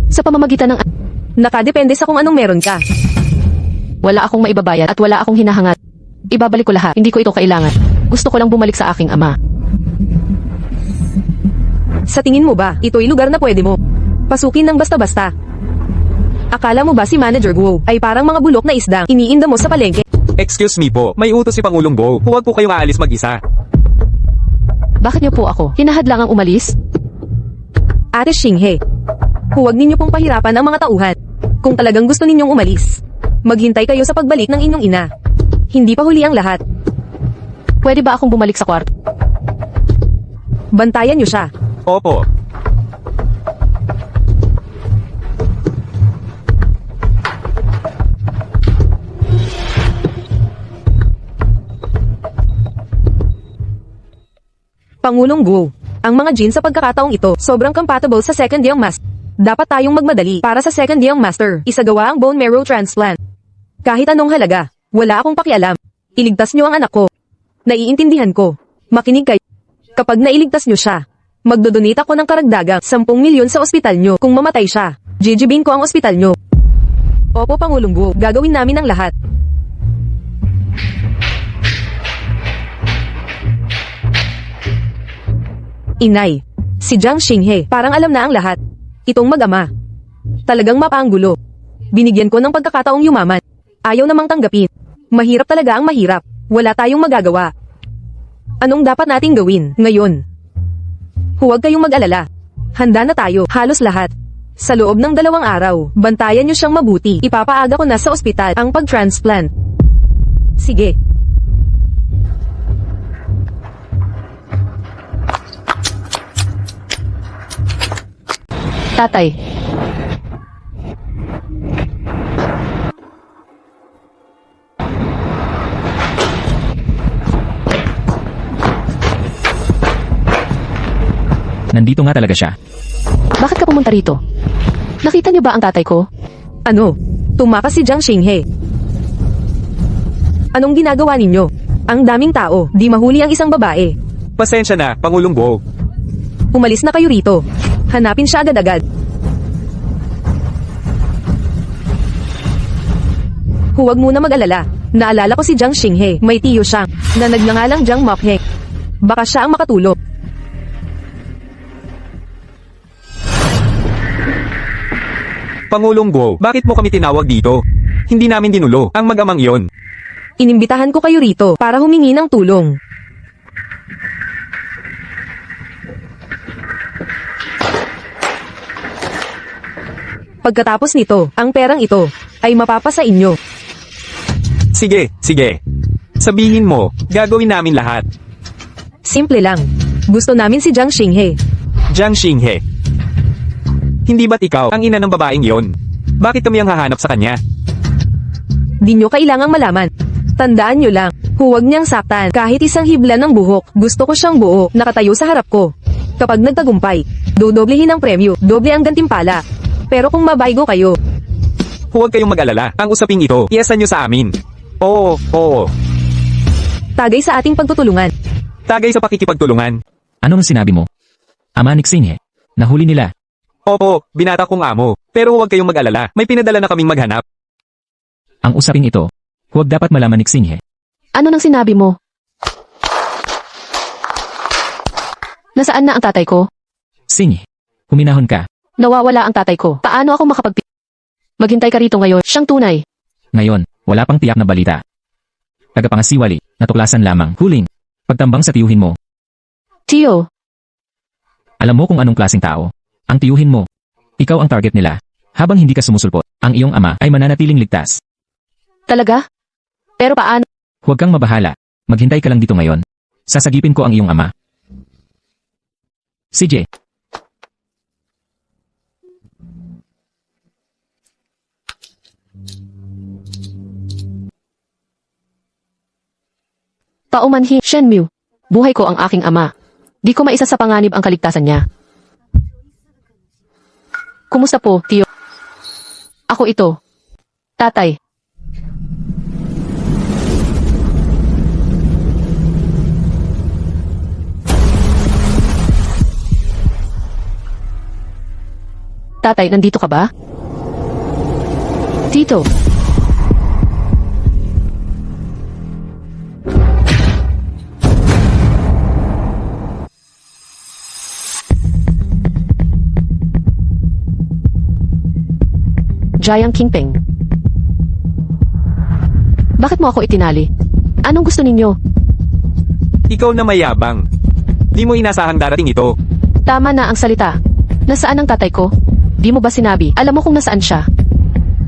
Sa pamamagitan ng... Nakadepende sa kung anong meron ka. Wala akong maibabayad at wala akong hinahangat. Ibabalik ko lahat. Hindi ko ito kailangan. Gusto ko lang bumalik sa aking ama. Sa tingin mo ba, ito'y lugar na pwede mo pasukin ng basta-basta? Akala mo ba si Manager Guo ay parang mga bulok na isdang iniinda mo sa palengke? Excuse me po, may utos si Pangulong Guo. Huwag po kayong aalis mag-isa. Bakit niyo po ako hinahadlangang umalis? Ate Xinghe, huwag ninyo pong pahirapan ang mga tauhan. Kung talagang gusto ninyong umalis, maghintay kayo sa pagbalik ng inyong ina. Hindi pa huli ang lahat. Pwede ba akong bumalik sa kwarto? Bantayan niyo siya. Opo. Pangulong Guo, ang mga Jin sa pagkakataong ito, sobrang compatible sa second young master. Dapat tayong magmadali para sa second young master, isagawa ang bone marrow transplant. Kahit anong halaga, wala akong pakialam. Iligtas niyo ang anak ko. Naiintindihan ko. Makinig kayo. Kapag nailigtas niyo siya, magdodonate ako ng karagdagang 10 milyon sa ospital niyo. Kung mamatay siya, jijibin ko ang ospital niyo. Opo, Pangulong Guo, gagawin namin ang lahat. Inay, si Jiang Xinghe, parang alam na ang lahat. Itong mag-ama. Talagang mapanggulo. Binigyan ko ng pagkakataong yumaman. Ayaw namang tanggapin. Mahirap talaga ang mahirap. Wala tayong magagawa. Anong dapat nating gawin ngayon? Huwag kayong mag-alala. Handa na tayo, halos lahat. Sa loob ng 2 araw, bantayan niyo siyang mabuti. Ipapaaga ko na sa ospital ang pag-transplant. Sige. Tatay, Nandito nga talaga siya. bakit ka pumunta rito? Nakita niyo ba ang tatay ko? Ano? Tumakas si Jiang Xinghe. Anong ginagawa ninyo? Ang daming tao, di mahuli ang isang babae. Pasensya na, Pangulong Guo. Umalis na kayo rito. Hanapin siya agad-agad. Huwag muna mag-alala. Naalala ko si Jiang Xinghe, may tiyo siyang, na nagnangalang Jiang Mopheng. Baka siya ang makatulong. Pangulong Guo, bakit mo kami tinawag dito? Hindi namin dinulo ang mag-amang iyon. Inimbitahan ko kayo rito para humingi ng tulong. Pagkatapos nito, ang perang ito ay mapapasa inyo. Sige, sige. Sabihin mo, gagawin namin lahat. Simple lang. Gusto namin si Jiang Xinghe. Jiang Xinghe. Hindi ba't ikaw ang ina ng babaeng iyon? Bakit kami ang hahanap sa kanya? Di nyo kailangang malaman. Tandaan nyo lang, huwag niyang saktan kahit isang hibla ng buhok. Gusto ko siyang buo, nakatayo sa harap ko. Kapag nagtagumpay, dodoblehin ang premyo, doble ang gantimpala. Pero kung mabaygo kayo, Huwag kayong mag-alala. Ang usaping ito, iasa nyo sa amin. Oo, oo. tagay sa ating pagtutulungan. Tagay sa pakikipagtulungan. Ano ang sinabi mo? Ama ni Xinghe. Nahuli nila. Opo, binata kong amo. Pero huwag kayong mag-alala. May pinadala na kaming maghanap. Ang usaping ito, huwag dapat malaman ni Xinghe. Ano nang sinabi mo? Nasaan na ang tatay ko? Xinghe, huminahon ka. Nawawala ang tatay ko. Paano ako Maghintay ka rito ngayon, siyang tunay. Ngayon, wala pang tiyak na balita. Tagapangasiwali, natuklasan lamang. Huling, pagtambang sa tiyuhin mo. Tiyo, Alam mo kung anong klaseng tao. Ang tiyuhin mo. Ikaw ang target nila. Habang hindi ka sumusulpot, ang iyong ama ay mananatiling ligtas. talaga? Pero paano? Huwag kang mabahala. Maghintay ka lang dito ngayon. Sasagipin ko ang iyong ama. CJ. Paumanhin, Shenmue. Buhay ko ang aking ama. Di ko maisa sa panganib ang kaligtasan niya. Kumusta po, tiyo? Ako ito. Tatay. Tatay, nandito ka ba? Tito. Jiang Qingpeng. Bakit mo ako itinali? Anong gusto ninyo? Ikaw na mayabang. Di mo inasahang darating ito. Tama na ang salita. Nasaan ang tatay ko? Di mo ba sinabi? Alam mo kung nasaan siya?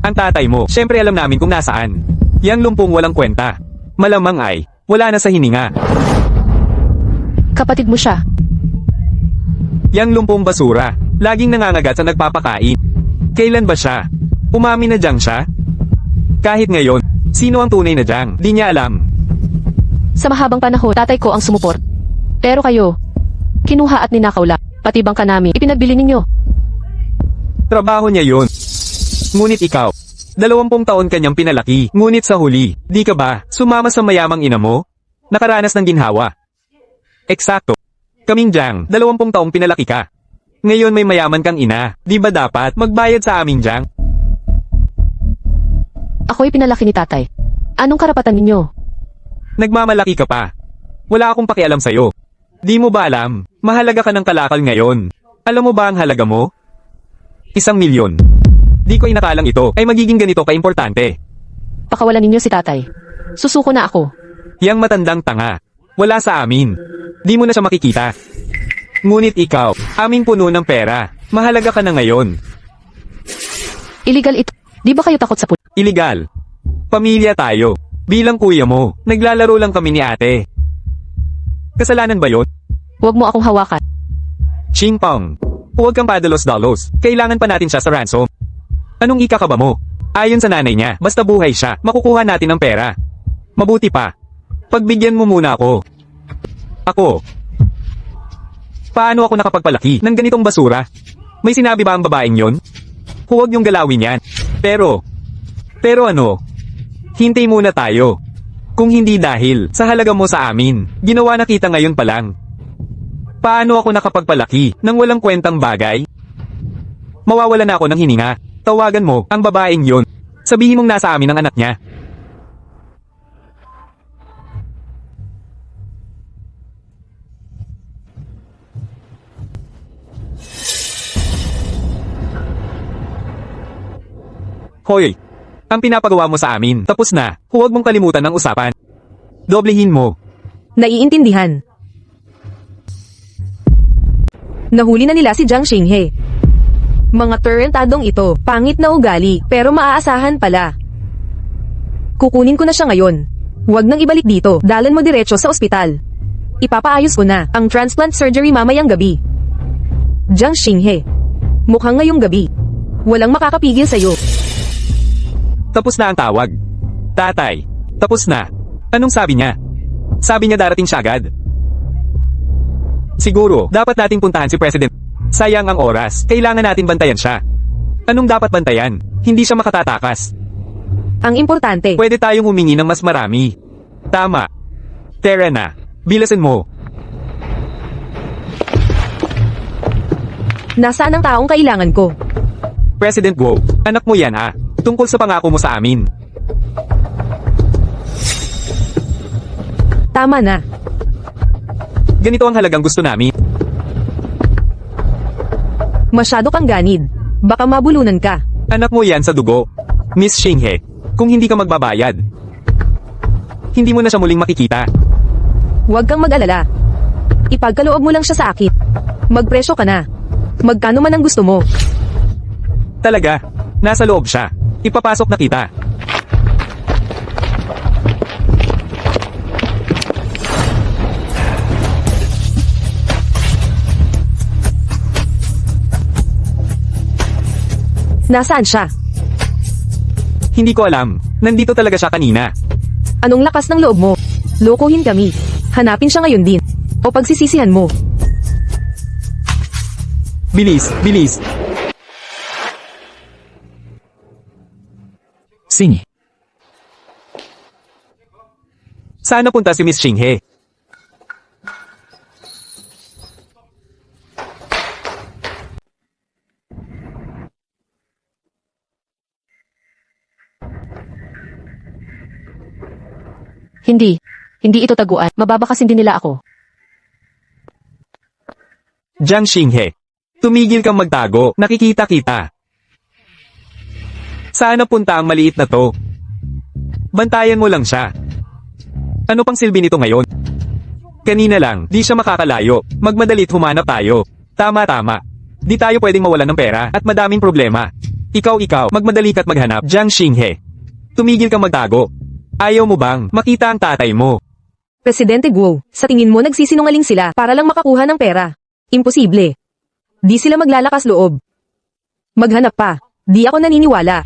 Ang tatay mo, syempre alam namin kung nasaan. Yang lumpong walang kwenta. Malamang ay, wala na sa hininga. Kapatid mo siya. Yang lumpong basura, laging nangangagat sa nagpapakain. Kailan ba siya? Umamin na Jiang siya? Kahit ngayon, sino ang tunay na Jiang? Di niya alam. Sa mahabang panahon, tatay ko ang sumuport. Pero kayo, kinuha at ninakaw lang. Pati bangka namin, ipinagbili ninyo. Trabaho niya yun. Ngunit ikaw, 20 taon kanyang pinalaki. Ngunit sa huli, di ka ba sumama sa mayamang ina mo? Nakaranas ng ginhawa. Eksakto. Kaming Jiang, 20 taong pinalaki ka. Ngayon may mayaman kang ina, di ba dapat magbayad sa aming Jiang? Ako'y pinalaki ni tatay. Anong karapatan ninyo? Nagmamalaki ka pa. Wala akong pakialam sa'yo. Di mo ba alam, mahalaga ka ng kalakal ngayon. Alam mo ba ang halaga mo? 1,000,000. Di ko inakalang ito ay magiging ganito kaimportante. Pakawalan ninyo si tatay. Susuko na ako. Yang matandang tanga. Wala sa amin. Di mo na siya makikita. Ngunit ikaw, aming puno ng pera. Mahalaga ka na ngayon. Illegal ito. Di ba kayo takot sa pulis? Iligal. Pamilya tayo. Bilang kuya mo, naglalaro lang kami ni ate. Kasalanan ba yon? Huwag mo akong hawakan. Ching Pong. Huwag kang padalos-dalos. Kailangan pa natin siya sa ransom. Anong ikakaba mo? Ayon sa nanay niya, basta buhay siya, makukuha natin ang pera. Mabuti pa. Pagbigyan mo muna ako. Ako. Paano ako nakapagpalaki ng ganitong basura? May sinabi ba ang babaeng yon? Huwag niyong galawin yan. Pero ano? Hintay muna tayo. Kung hindi dahil sa halaga mo sa amin, ginawa na kita ngayon pa lang. Paano ako nakapagpalaki ng walang kwentang bagay? Mawawala na ako ng hininga. Tawagan mo ang babaeng yon. Sabihin mong nasa amin ang anak niya. Hoy, ang pinapagawa mo sa amin, tapos na. Huwag mong kalimutan ang usapan. Doblehin mo. Naiintindihan. Nahuli na nila si Jiang Xinghe. Mga tarantadong ito, pangit na ugali, pero maaasahan pala. Kukunin ko na siya ngayon. Huwag nang ibalik dito, dalan mo diretso sa ospital. Ipapaayos ko na ang transplant surgery mamayang gabi. Jiang Xinghe, mukhang ngayong gabi. Walang makakapigil sa'yo. Tapos na ang tawag. Tatay, tapos na. Anong sabi niya? Sabi niya darating siya agad. Siguro, dapat nating puntahan si President. Sayang ang oras, kailangan natin bantayan siya. Anong dapat bantayan? Hindi siya makatatakas. Ang importante, Pwede tayong humingi ng mas marami. Tama. Tara na. Bilasin mo. nasaan ang taong kailangan ko? President Guo, anak mo yan ha. Tungkol sa pangako mo sa amin. Tama na. Ganito ang halagang gusto namin. Masyado kang ganid. Baka mabulunan ka. Anak mo yan sa dugo. Miss Xinghe, kung hindi ka magbabayad, hindi mo na siya muling makikita. Huwag kang mag-alala. Ipagkaloob mo lang siya sa akin. Magpresyo ka na. Magkano man ang gusto mo. Talaga, nasa loob siya. Ipapasok na kita. Nasaan siya? Hindi ko alam. Nandito talaga siya kanina. Anong lakas ng loob mo? Lokohin kami. Hanapin siya ngayon din. O pagsisisihan mo. Bilis, bilis. Sing. Saan napunta si Miss Xinghe? Hindi. Hindi ito taguan. Mababakasin din nila ako. Jiang Xinghe. Tumigil kang magtago. Nakikita kita. Saan napunta ang maliit na to? Bantayan mo lang siya. Ano pang silbi nito ngayon? Kanina lang, di siya makakalayo. Magmadalit humanap tayo. Tama. Di tayo pwedeng mawalan ng pera at madaming problema. Ikaw, magmadali ka't maghanap. Jiang Xinghe. Tumigil kang magtago. Ayaw mo bang makita ang tatay mo? Presidente Guo, sa tingin mo nagsisinungaling sila para lang makakuha ng pera? Imposible. Di sila maglalakas loob. Maghanap pa. Di ako naniniwala.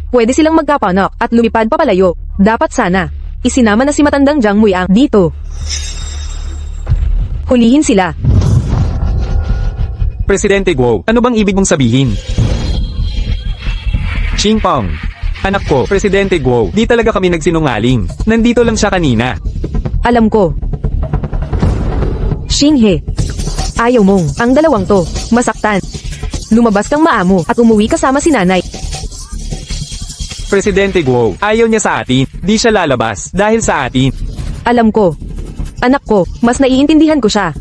Pwede silang magkapanak at lumipad papalayo. Dapat sana. Isinama na si matandang Jiang Muiang dito. Hulihin sila. Presidente Guo, ano bang ibig mong sabihin? Xingpong. Anak ko, Presidente Guo, di talaga kami nagsinungaling. Nandito lang siya kanina. Alam ko. Xinghe. Ayaw mong, ang dalawang to, masaktan. Lumabas kang maamo at umuwi kasama si nanay. Presidente Guo, ayaw niya sa atin. Di siya lalabas dahil sa atin. Alam ko. Anak ko, mas naiintindihan ko siya.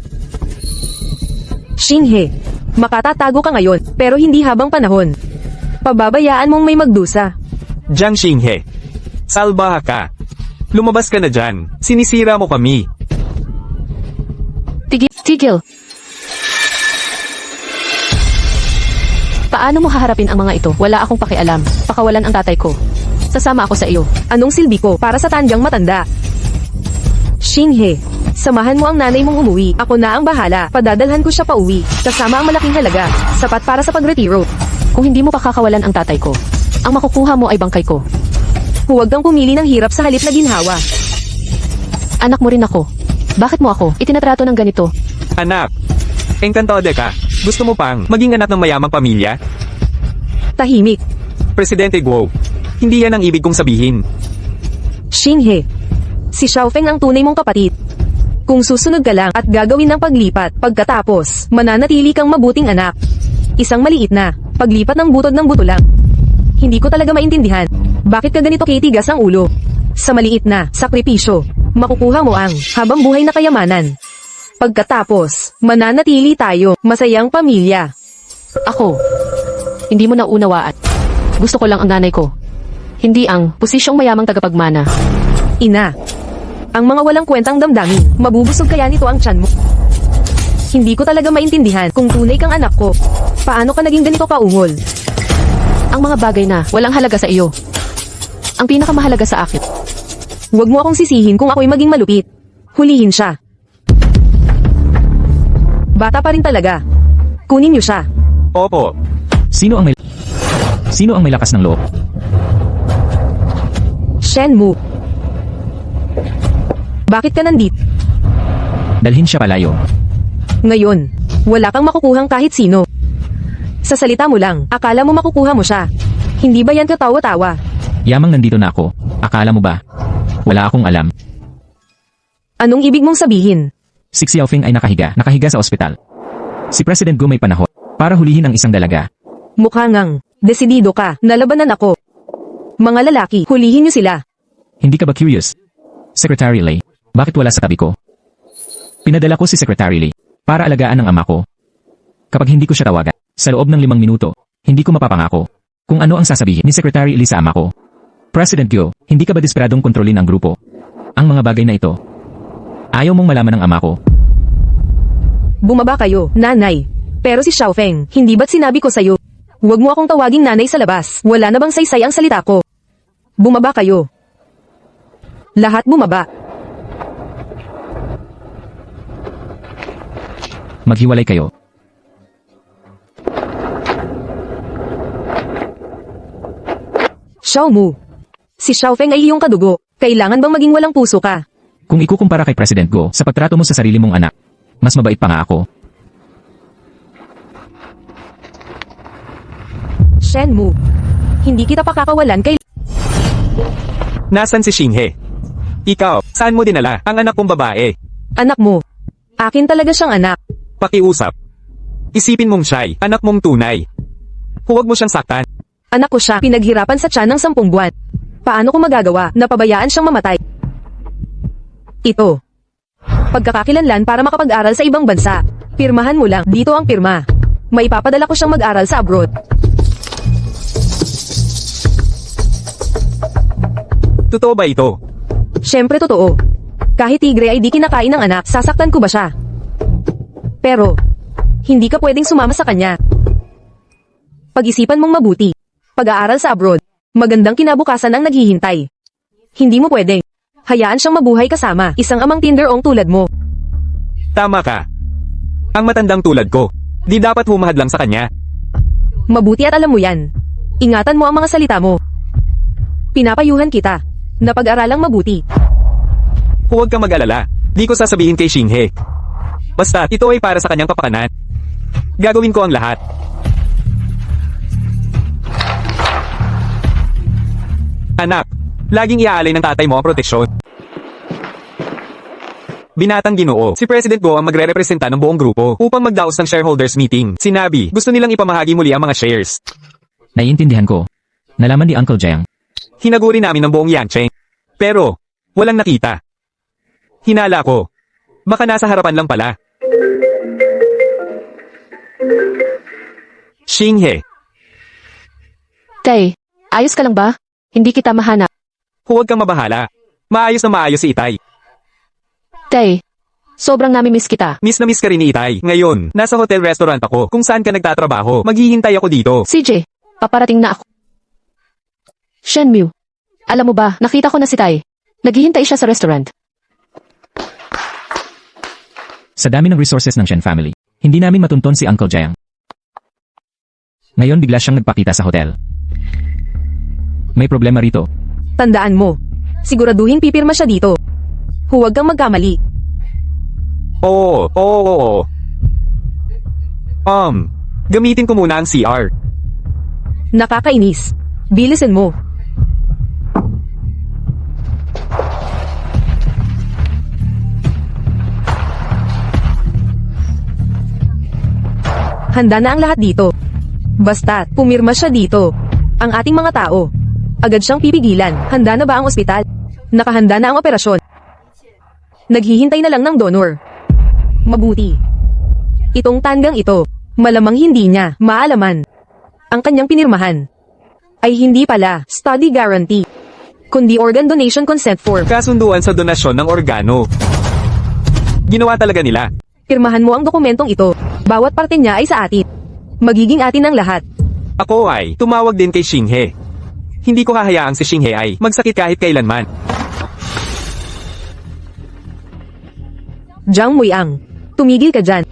Xinghe. Makatatago ka ngayon, pero hindi habang panahon. Pababayaan mong may magdusa. Jiang Xinghe. Salbaha ka. Lumabas ka na dyan. Sinisira mo kami. Tigil. Paano mo haharapin ang mga ito? Wala akong pakialam. Pakawalan ang tatay ko. Sasama ako sa iyo. Anong silbi ko para sa tandyang matanda? Xinghe. Samahan mo ang nanay mong umuwi. Ako na ang bahala. Padadalhan ko siya pa uwi. Kasama ang malaking halaga. Sapat para sa pagretiro. Kung hindi mo pakakawalan ang tatay ko, ang makukuha mo ay bangkay ko. Huwag kang pumili ng hirap sa halip na ginhawa. Anak mo rin ako. Bakit mo ako itinatrato ng ganito? Anak. Encantado ka. Gusto mo pang maging anak ng mayamang pamilya? Tahimik. Presidente Guo. Hindi yan ang ibig kong sabihin. Xinghe. Si Xiaofeng ang tunay mong kapatid. Kung susunod ka lang at gagawin ng paglipat, pagkatapos, mananatili kang mabuting anak. Isang maliit na, paglipat ng butod ng buto lang. Hindi ko talaga maintindihan. Bakit ka ganito kitigas ang ulo? Sa maliit na, sakripisyo, makukuha mo ang habang buhay na kayamanan. Pagkatapos, mananatili tayo, masayang pamilya. Ako. Hindi mo naunawaan. Gusto ko lang ang nanay ko. Hindi ang posisyong mayamang tagapagmana. Ina. Ang mga walang kwentang damdamin, mabubusog kaya nito ang tiyan mo. Hindi ko talaga maintindihan kung tunay kang anak ko. Paano ka naging ganito kaungol? Ang mga bagay na walang halaga sa iyo. Ang pinakamahalaga sa akin. Huwag mo akong sisihin kung ako'y maging malupit. Hulihin siya. Bata pa rin talaga. Kunin niyo siya. Opo. Sino ang may lakas ng loob? Shenmu. Bakit ka nandito? Dalhin siya palayo. Ngayon, wala kang makukuhang kahit sino. Sa salita mo lang, akala mo makukuha mo siya. Hindi ba yan katawa-tawa? Yamang nandito na ako. Akala mo ba? Wala akong alam. Anong ibig mong sabihin? Si Xiaofeng ay nakahiga sa ospital. Si President Gu may panahon para hulihin ang isang dalaga. Mukha ngang, desidido ka, nalabanan ako. Mga lalaki, hulihin niyo sila. Hindi ka ba curious? Secretary Lei, bakit wala sa tabi ko? Pinadala ko si Secretary Lei para alagaan ang ama ko. Kapag hindi ko siya tawagan, sa loob ng 5 minuto, hindi ko mapapangako kung ano ang sasabihin ni Secretary Lei sa ama ko. President Gu, hindi ka ba desperadong kontrolin ang grupo? Ang mga bagay na ito, ayaw mong malaman ng ama ko. Bumaba kayo, nanay. Pero si Xiaofeng, hindi ba't sinabi ko sa'yo? Huwag mo akong tawaging nanay sa labas. Wala na bang saysay ang salita ko? Bumaba kayo. Lahat bumaba. Maghiwalay kayo. Xiaomu. Si Xiaofeng ay iyong kadugo. Kailangan bang maging walang puso ka? Kung ikukumpara kay President Go sa pagtrato mo sa sarili mong anak, mas mabait pa nga ako. Shenmu. Hindi kita pakakawalan kay... Nasaan si Xinghe? Ikaw, saan mo dinala ang anak kong babae? Anak mo. Akin talaga siyang anak. Pakiusap. Isipin mong siya'y anak mong tunay. Huwag mo siyang saktan. Anak ko siya, pinaghirapan sa tiyan ng 10 buwan. Paano ko magagawa na pabayaan siyang mamatay? Ito. Pagkakakilanlan para makapag-aral sa ibang bansa. Pirmahan mo lang, dito ang pirma. Maipapadala ko siyang mag-aral sa abroad. Totoo ba ito? Siyempre totoo. Kahit tigre ay di kinakain ng anak, sasaktan ko ba siya? Pero, hindi ka pwedeng sumama sa kanya. Pag-isipan mong mabuti. Pag-aaral sa abroad. Magandang kinabukasan ang naghihintay. Hindi mo pwedeng hayaan siyang mabuhay kasama isang amang tinderong tulad mo. Tama ka. Ang matandang tulad ko, di dapat humahad lang sa kanya. Mabuti at alam mo yan. Ingatan mo ang mga salita mo. Pinapayuhan kita na pag-aralang mabuti. Huwag kang mag-alala. Di ko sasabihin kay Xinghe. Basta, ito ay para sa kanyang kapakanan. Gagawin ko ang lahat. Anak, laging iaalay ng tatay mo ang proteksyon. Binatang Ginoo, si President Go ang magre-representa ng buong grupo upang magdaos ng shareholders meeting. Sinabi, gusto nilang ipamahagi muli ang mga shares. Naiintindihan ko. Nalaman ni Uncle Jiang. Hinaguri namin ng buong Yangcheng. Pero, walang nakita. Hinala ko. Baka nasa harapan lang pala. Xinghe, Tay, ayos ka lang ba? Hindi kita mahanap. huwag kang mabahala. Maayos na maayos si Itay. Tay, sobrang nami-miss kita. Miss na miss ka rin ni Itay. Ngayon, nasa hotel restaurant ako kung saan ka nagtatrabaho. Maghihintay ako dito. CJ, paparating na ako. Shenmue, alam mo ba, nakita ko na si Tay. Naghihintay siya sa restaurant. Sa dami ng resources ng Shen family, hindi namin matunton si Uncle Jiang. Ngayon bigla siyang nagpakita sa hotel. May problema rito. Tandaan mo. Siguraduhin pipirma siya dito. Huwag kang magkamali. Oo. Gamitin ko muna ang CR. Nakakainis. Bilisan mo. Handa na ang lahat dito. Basta, pumirma siya dito. Ang ating mga tao. Agad siyang pipigilan. Handa na ba ang ospital? Nakahanda na ang operasyon. Naghihintay na lang ng donor. Mabuti. Itong tanggang ito, malamang hindi niya maalaman. Ang kanyang pinirmahan ay hindi pala study guarantee, kundi organ donation consent form. Kasunduan sa donasyon ng organo. Ginawa talaga nila. Pirmahan mo ang dokumentong ito. Bawat parte niya ay sa atin. Magiging atin ang lahat. Ako ay tumawag din kay Xinghe. Hindi ko hahayaang si Xinghe ay magsakit kahit kailanman. Jiang Muiang, tumigil ka dyan.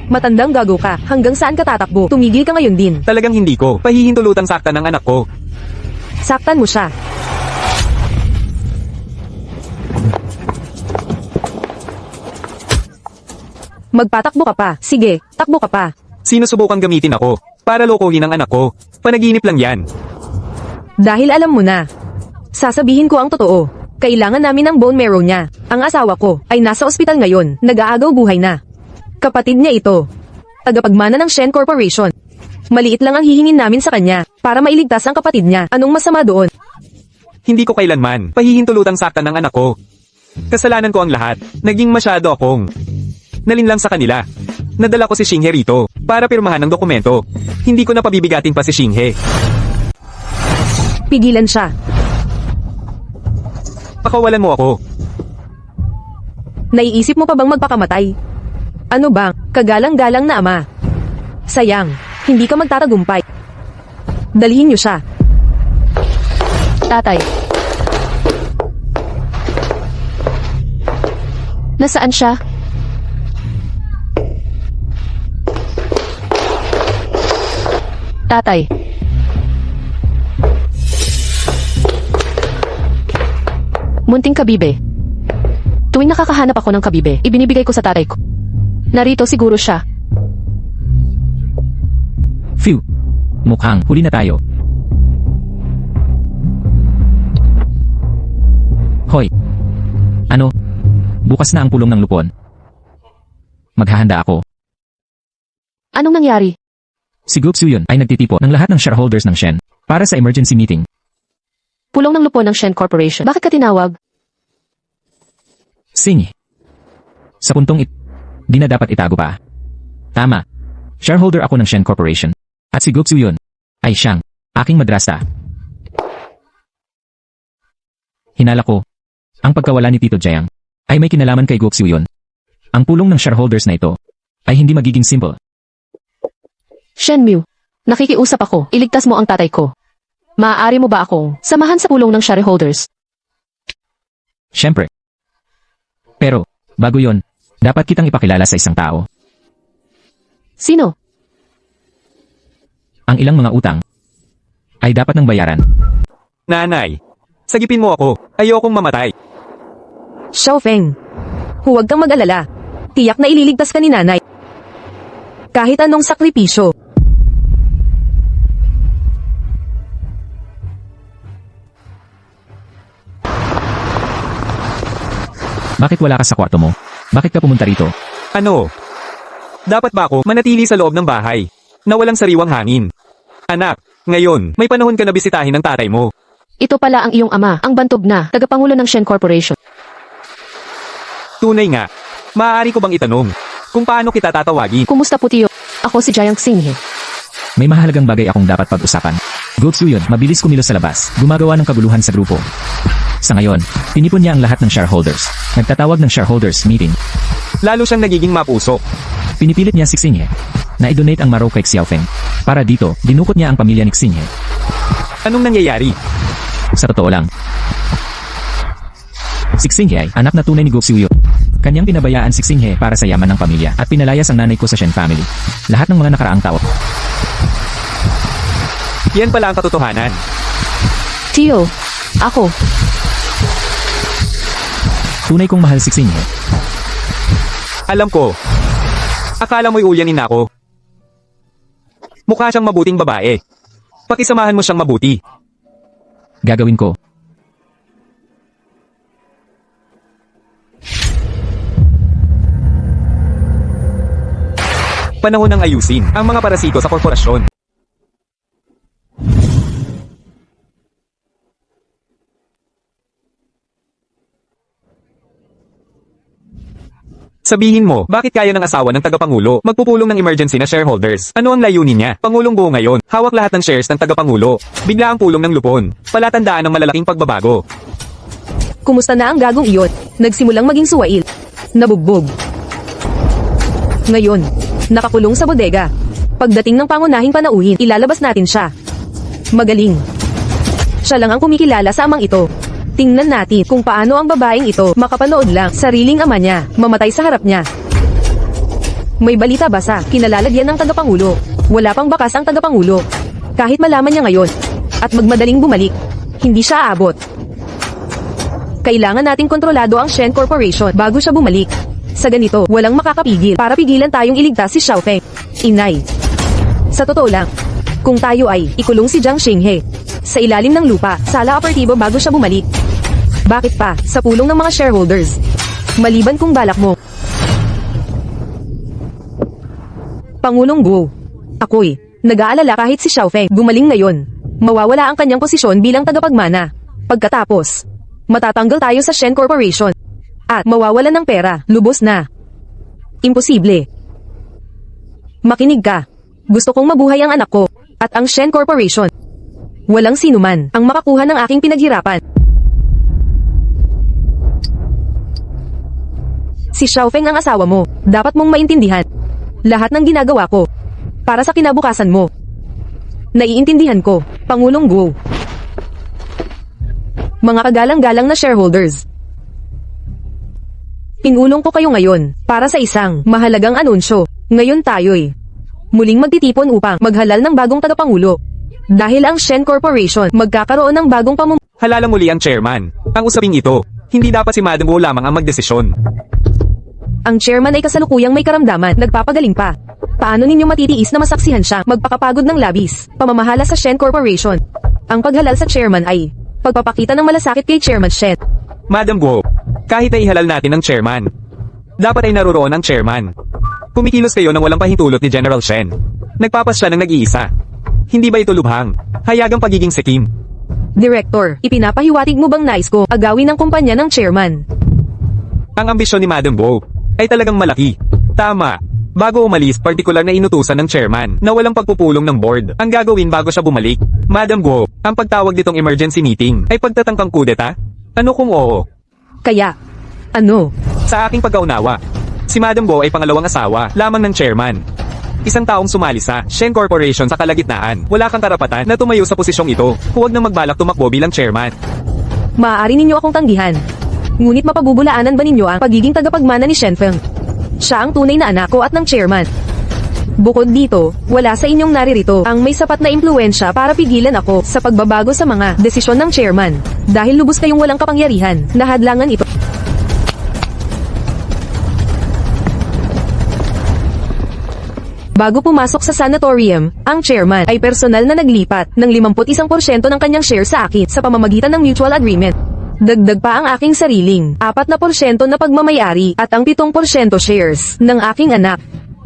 Matandang gago ka. Hanggang saan ka tatakbo? Tumigil ka ngayon din. Talagang hindi ko. Pahihintulutang sakta ng anak ko. Saktan mo siya. Magpatakbo ka pa. Sige, takbo ka pa. Sinusubukan gamitin ako para lokohin ang anak ko. Panaginip lang yan. Dahil alam mo na. Sasabihin ko ang totoo. Kailangan namin ng bone marrow niya. Ang asawa ko ay nasa ospital ngayon. Nag-aagaw buhay na. Kapatid niya ito. Tagapagmana ng Shen Corporation. Maliit lang ang hihingin namin sa kanya para mailigtas ang kapatid niya. Anong masama doon? Hindi ko kailanman pahihintulutang sakta ng anak ko. Kasalanan ko ang lahat. Naging masyado akong nalinlang sa kanila. Nadala ko si Xinghe rito para pirmahan ng dokumento. Hindi ko na pabibigatin pa si Xinghe. Pigilan siya. Pakawalan mo ako. Naiisip mo pa bang magpakamatay? Ano bang kagalang-galang na ama? Sayang, hindi ka magtatagumpay. Dalhin niyo siya. Tatay. Nasaan siya? Tatay. Munting kabibe. Tuwing nakakahanap ako ng kabibe, ibinibigay ko sa tatay ko. Narito siguro siya. Phew. Mukhang huli na tayo. Hoy. Ano? Bukas na ang pulong ng lupon. Maghahanda ako. Anong nangyari? Si Group Suyon ay nagtitipo ng lahat ng shareholders ng Shen para sa emergency meeting. Pulong ng lupon ng Shen Corporation. Bakit ka tinawag? Sing. Sa puntong di na dapat itago pa. Tama. Shareholder ako ng Shen Corporation. At si Goksu yun ay siyang aking madrasta. Hinala ko, ang pagkawala ni Tito Jiang ay may kinalaman kay Goksu yun. Ang pulong ng shareholders na ito ay hindi magiging simple. Shenmue, nakikiusap ako, iligtas mo ang tatay ko. Maaari mo ba akong samahan sa pulong ng shareholders? Siyempre. Pero, bago yon, dapat kitang ipakilala sa isang tao. Sino? Ang ilang mga utang ay dapat nang bayaran. Nanay, sagipin mo ako. Ayokong mamatay. Xiaofeng, huwag kang mag-alala. Tiyak na ililigtas ka ni nanay. Kahit anong sakripisyo. Bakit wala ka sa kwarto mo? Bakit ka pumunta rito? Ano? Dapat ba ako manatili sa loob ng bahay na walang sariwang hangin? Anak, ngayon, may panahon ka na bisitahin ng tatay mo. Ito pala ang iyong ama, ang bantog na, tagapangulo ng Shen Corporation. Tunay nga. Maaari ko bang itanong kung paano kita tatawagin? Kumusta po tiyo? Ako si Jiang Xinghe. May mahalagang bagay akong dapat pag-usapan. Goksu yun, mabilis kumilos sa labas, gumagawa ng kaguluhan sa grupo. Sa ngayon, pinipon niya ang lahat ng shareholders. Nagtatawag ng shareholders meeting. Lalo siyang nagiging mapusok. Pinipilit niya si Xinghe na i-donate ang Maro kay Xiaofeng. Para dito, dinukot niya ang pamilya ni Xinghe. Anong nangyayari? Sa totoo lang, si Xinghe ay anak na tunay ni Goksu yun. Kanyang pinabayaan si Xinghe para sa yaman ng pamilya at pinalayas ang nanay ko sa Shen family. Lahat ng mga nakaraang tao. Yan pala ang katotohanan. Tiyo, ako. Tunay kong mahal si Xinghe. Alam ko. Akala mo'y ulyanin ako. Mukha siyang mabuting babae. Pakisamahan mo siyang mabuti. Gagawin ko. Panahon ng ayusin ang mga parasito sa korporasyon. Sabihin mo, bakit kaya ng asawa ng tagapangulo magpupulong ng emergency na shareholders? Ano ang layunin niya? Pangulong buo ngayon, hawak lahat ng shares ng tagapangulo. Bigla ang pulong ng lupon. Palatandaan ng malalaking pagbabago. Kumusta na ang gagong iyon? Nagsimulang maging suwail. Nabugbog. Ngayon, nakakulong sa bodega. Pagdating ng pangunahing panauhin, ilalabas natin siya. Magaling. Siya lang ang kumikilala sa amang ito. Tingnan natin kung paano ang babaeng ito makapanood lang sariling ama niya, mamatay sa harap niya. May balita ba sa kinalalagyan ng tagapangulo? Wala pang bakas ang tagapangulo. Kahit malaman niya ngayon, at magmadaling bumalik, hindi siya aabot. Kailangan nating kontrolado ang Shen Corporation bago siya bumalik. Sa ganito, walang makakapigil para pigilan tayong iligtas si Xiaofeng. Inay. Sa totoo lang, kung tayo ay ikulong si Jiang Xinghe sa ilalim ng lupa, sala operatibo bago siya bumalik. Bakit pa, sa pulong ng mga shareholders? Maliban kung balak mo. Pangulong Guo. Ako'y nag-aalala kahit si Xiaofeng gumaling ngayon. Mawawala ang kanyang posisyon bilang tagapagmana. Pagkatapos, matatanggal tayo sa Shen Corporation. At mawawalan ng pera, lubos na. Imposible. Makinig ka. Gusto kong mabuhay ang anak ko, at ang Shen Corporation. Walang sinuman ang makakuha ng aking pinaghirapan. Si Xiaofeng ang asawa mo, dapat mong maintindihan. Lahat ng ginagawa ko, para sa kinabukasan mo. Naiintindihan ko, Pangulong Guo. Mga kagalang-galang na shareholders. Pinulong ko kayo ngayon, para sa isang mahalagang anunsyo. Ngayon tayo'y muling magtitipon upang maghalal ng bagong tagapangulo. Dahil ang Shen Corporation magkakaroon ng bagong Halala muli ang chairman. Ang usaping ito, hindi dapat si Madam Wu lamang ang magdesisyon. Ang chairman ay kasalukuyang may karamdaman, nagpapagaling pa. Paano ninyo matitiis na masaksihan siya magpakapagod ng labis, pamamahala sa Shen Corporation? Ang paghalal sa chairman ay pagpapakita ng malasakit kay Chairman Shen. Madam Guo, kahit ay ihalal natin ang chairman, dapat ay naroon ang chairman. Kumikilos kayo ng walang pahintulot ni General Shen. Nagpapasya ng nag-iisa. Hindi ba ito lubhang? Hayagang pagiging sikim. Director, ipinapahiwatig mo bang nais ko agawin ng kumpanya ng chairman? Ang ambisyon ni Madam Guo ay talagang malaki. Tama. Bago umalis, partikular na inutusan ng chairman na walang pagpupulong ng board ang gagawin bago siya bumalik. Madam Guo, ang pagtawag ditong emergency meeting ay pagtatangkang kudeta? Ano kung oo? Kaya, ano? Sa aking pagkaunawa, si Madam Guo ay pangalawang asawa lamang ng chairman. Isang taong sumali sa Shen Corporation sa kalagitnaan. Wala kang karapatan na tumayo sa posisyong ito. Huwag nang magbalak tumakbo bilang chairman. Maaari ninyo akong tanggihan. Ngunit mapabubulaanan ba ninyo ang pagiging tagapagmana ni Shen Feng? Siya ang tunay na anak ko at ng chairman. Bukod dito, wala sa inyong naririto ang may sapat na impluensya para pigilan ako sa pagbabago sa mga desisyon ng chairman. Dahil lubos kayong walang kapangyarihan na hadlangan ito. Bago pumasok sa sanatorium, ang chairman ay personal na naglipat ng 51% ng kanyang share sa akin sa pamamagitan ng mutual agreement. Dagdag pa ang aking sariling 4% na pagmamayari at ang 7% shares ng aking anak.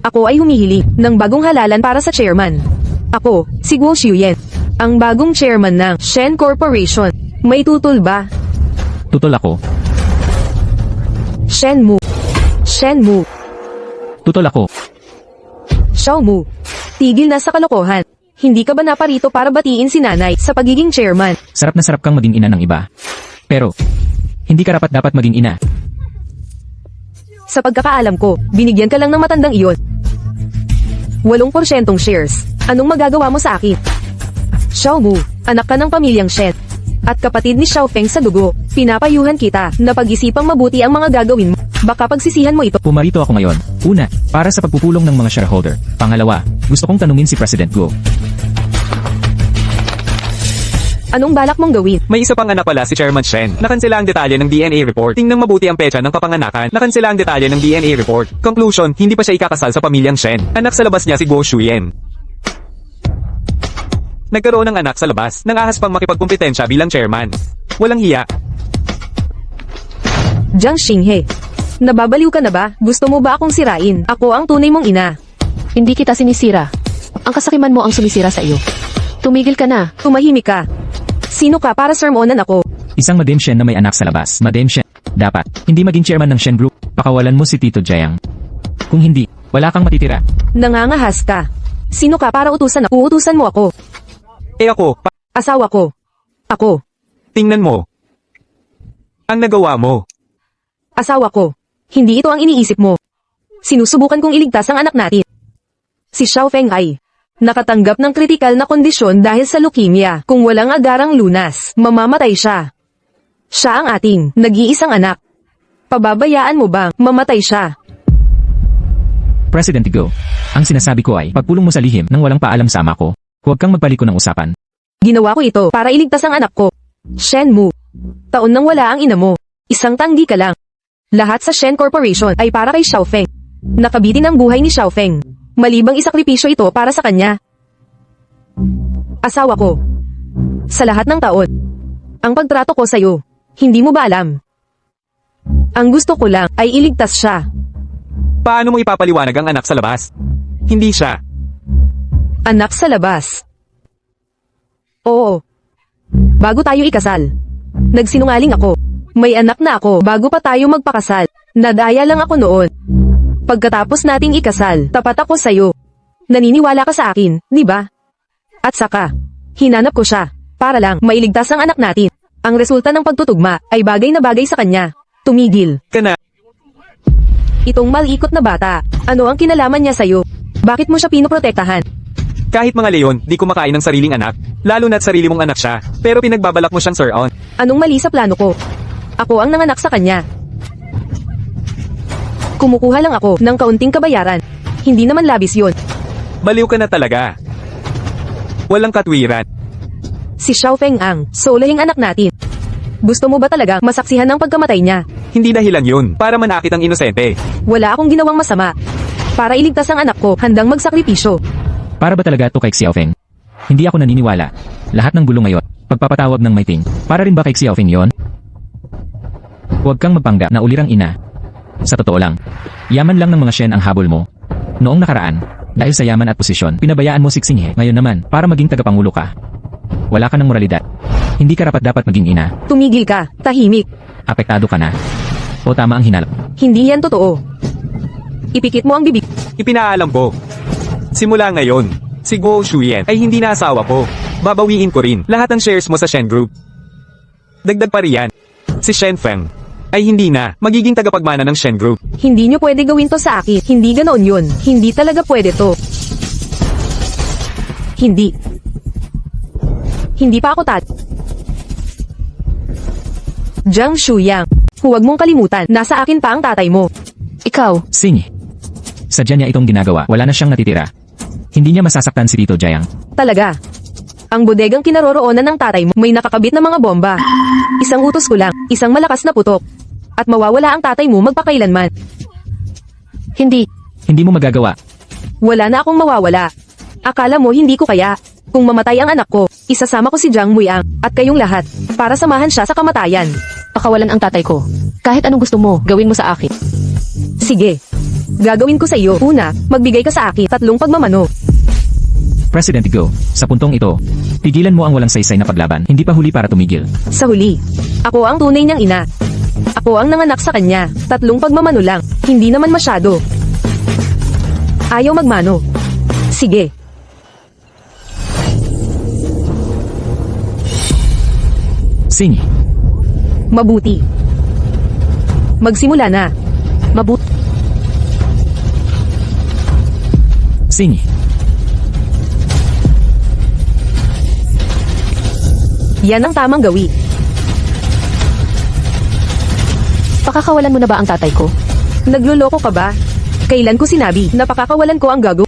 Ako ay humihiling ng bagong halalan para sa chairman. Ako, si Guo Xiuyan, ang bagong chairman ng Shen Corporation. May tutol ba? Tutol ako. Shenmu. Shenmu. Tutol ako. Xiaomu. Tigil na sa kalokohan. Hindi ka ba naparito para batiin si nanay sa pagiging chairman? Sarap na sarap kang maging ina ng iba. Pero, hindi ka dapat maging ina. Sa pagkakaalam ko, binigyan ka lang ng matandang iyon. 8% shares. Anong magagawa mo sa akin? Xiaomu, anak ka ng pamilyang Shen. At kapatid ni Xiaofeng sa dugo. Pinapayuhan kita na pag-isipang mabuti ang mga gagawin mo. Baka pagsisihan mo ito. Pumarito ako ngayon. Una, para sa pagpupulong ng mga shareholder. Pangalawa, gusto kong tanungin si President Guo. Anong balak mong gawin? May isa pang anak pala si Chairman Shen. Nakansela ang detalye ng DNA report. Tingnan mabuti ang petsa ng kapanganakan. Nakansela ang detalye ng DNA report. Conclusion, hindi pa siya ikakasal sa pamilyang Shen. Anak sa labas niya si Guo Xiuyan. Nagkaroon ng anak sa labas, nang ahas pang makipagkumpetensya bilang chairman. Walang hiya. Jiang Xinghe. Nababaliw ka na ba? Gusto mo ba akong sirain? Ako ang tunay mong ina. Hindi kita sinisira. Ang kasakiman mo ang sumisira sa iyo. Tumigil ka na. Tumahimik ka. Sino ka para sermonan ako? Isang Madam Shen na may anak sa labas. Madam Shen, dapat, hindi maging chairman ng Shen Group. Pakawalan mo si Tito Jiang. Kung hindi, wala kang matitira. Nangangahas ka. Sino ka para utusan ako? Uutusan mo ako. Ako, Asawa ko. Ako. tingnan mo. Ang nagawa mo. Asawa ko. Hindi ito ang iniisip mo. Sinusubukan kong iligtas ang anak natin. Si Xiaofeng ay nakatanggap ng kritikal na kondisyon dahil sa leukemia. Kung walang agarang lunas, mamamatay siya. Siya ang ating nag-iisang anak. Pababayaan mo bang mamatay siya? President Go, ang sinasabi ko ay, pagpulong mo sa lihim nang walang paalam sa ama ko. Huwag kang magpaliko ng usapan. Ginawa ko ito para iligtas ang anak ko. Shenmu. Taon nang wala ang ina mo. Isang tanggi ka lang. Lahat sa Shen Corporation ay para kay Xiaofeng. Nakabitin ang buhay ni Xiaofeng. Malibang isakripisyo ito para sa kanya. Asawa ko. Sa lahat ng taon. Ang pagtrato ko sa'yo. Hindi mo ba alam? Ang gusto ko lang ay iligtas siya. Paano mo ipapaliwanag ang anak sa labas? Hindi siya. Anak sa labas. Oo. Bago tayo ikasal. Nagsinungaling ako. May anak na ako bago pa tayo magpakasal. Nadaya lang ako noon. Pagkatapos nating ikasal, tapat ako sa'yo. Naniniwala ka sa akin, di ba? At saka, hinanap ko siya, para lang mailigtas ang anak natin. Ang resulta ng pagtutugma ay bagay na bagay sa kanya. Tumigil. Ka na. Itong malikot na bata, ano ang kinalaman niya sa'yo? Bakit mo siya pinoprotektahan? Kahit mga leon, di kumakain ng sariling anak. Lalo na't sarili mong anak siya. Pero pinagbabalak mo siyang sir-on. Anong mali sa plano ko? Ako ang nanganak sa kanya. Kumukuha lang ako ng kaunting kabayaran. Hindi naman labis yon. Baliw ka na talaga. Walang katwiran. Si Xiaofeng ang solahing anak natin. Gusto mo ba talaga masaksihan ng pagkamatay niya? Hindi dahilan yun para manakit ang inosente. Wala akong ginawang masama. Para iligtas ang anak ko, handang magsakripisyo. Para ba talaga to kay Xiaofeng? Hindi ako naniniwala. Lahat ng gulo ngayon, pagpapatawag ng maiting, para rin ba kay Xiaofeng yon? Huwag kang magpangga na ulirang ina. Sa totoo lang, yaman lang ng mga Shen ang habol mo. Noong nakaraan, dahil sa yaman at posisyon, pinabayaan mo si Xinghe. Ngayon naman, para maging tagapangulo ka. Wala ka ng moralidad. Hindi ka dapat maging ina. Tumigil ka, tahimik. Apektado ka na. O tama ang hinalap. Hindi yan totoo. Ipikit mo ang bibig. Ipinaalam ko. Simula ngayon, si Guo Shuyan ay hindi na asawa ko. Babawiin ko rin lahat ng shares mo sa Shen Group. Dagdag pa riyan, si Shen Feng ay hindi na magiging tagapagmana ng Shen Group. Hindi nyo pwede gawin to sa akin. Hindi ganoon yun. Hindi talaga pwede to. Hindi. Hindi pa ako Jiang Shuyang, huwag mong kalimutan, nasa akin pa ang tatay mo. Ikaw, Sing. Sadya niya itong ginagawa. Wala na siyang natitira. Hindi niya masasaktan si Tito Jiang. Talaga. Ang bodegang kinaroroonan ng tatay mo may nakakabit na mga bomba. Isang utos ko lang, isang malakas na putok. At mawawala ang tatay mo magpakailanman. hindi. Hindi mo magagawa. Wala na akong mawawala. Akala mo hindi ko kaya. Kung mamatay ang anak ko, isasama ko si Jiang Muiang at kayong lahat para samahan siya sa kamatayan. Pakawalan ang tatay ko. Kahit anong gusto mo, gawin mo sa akin. Sige. Gagawin ko sa iyo. Una, magbigay ka sa akin 3 pagmamano. President Go, sa puntong ito, pigilan mo ang walang saysay na paglaban. Hindi pa huli para tumigil. Sa huli, ako ang tunay niyang ina. Ako ang nanganak sa kanya. 3 pagmamano lang. Hindi naman masyado. Ayaw magmano. Sige. Sing. Mabuti. Magsimula na. Sing. Yan ang tamang gawi. Pakakawalan mo na ba ang tatay ko? Nagluloko ka ba? Kailan ko sinabi na pakakawalan ko ang gago?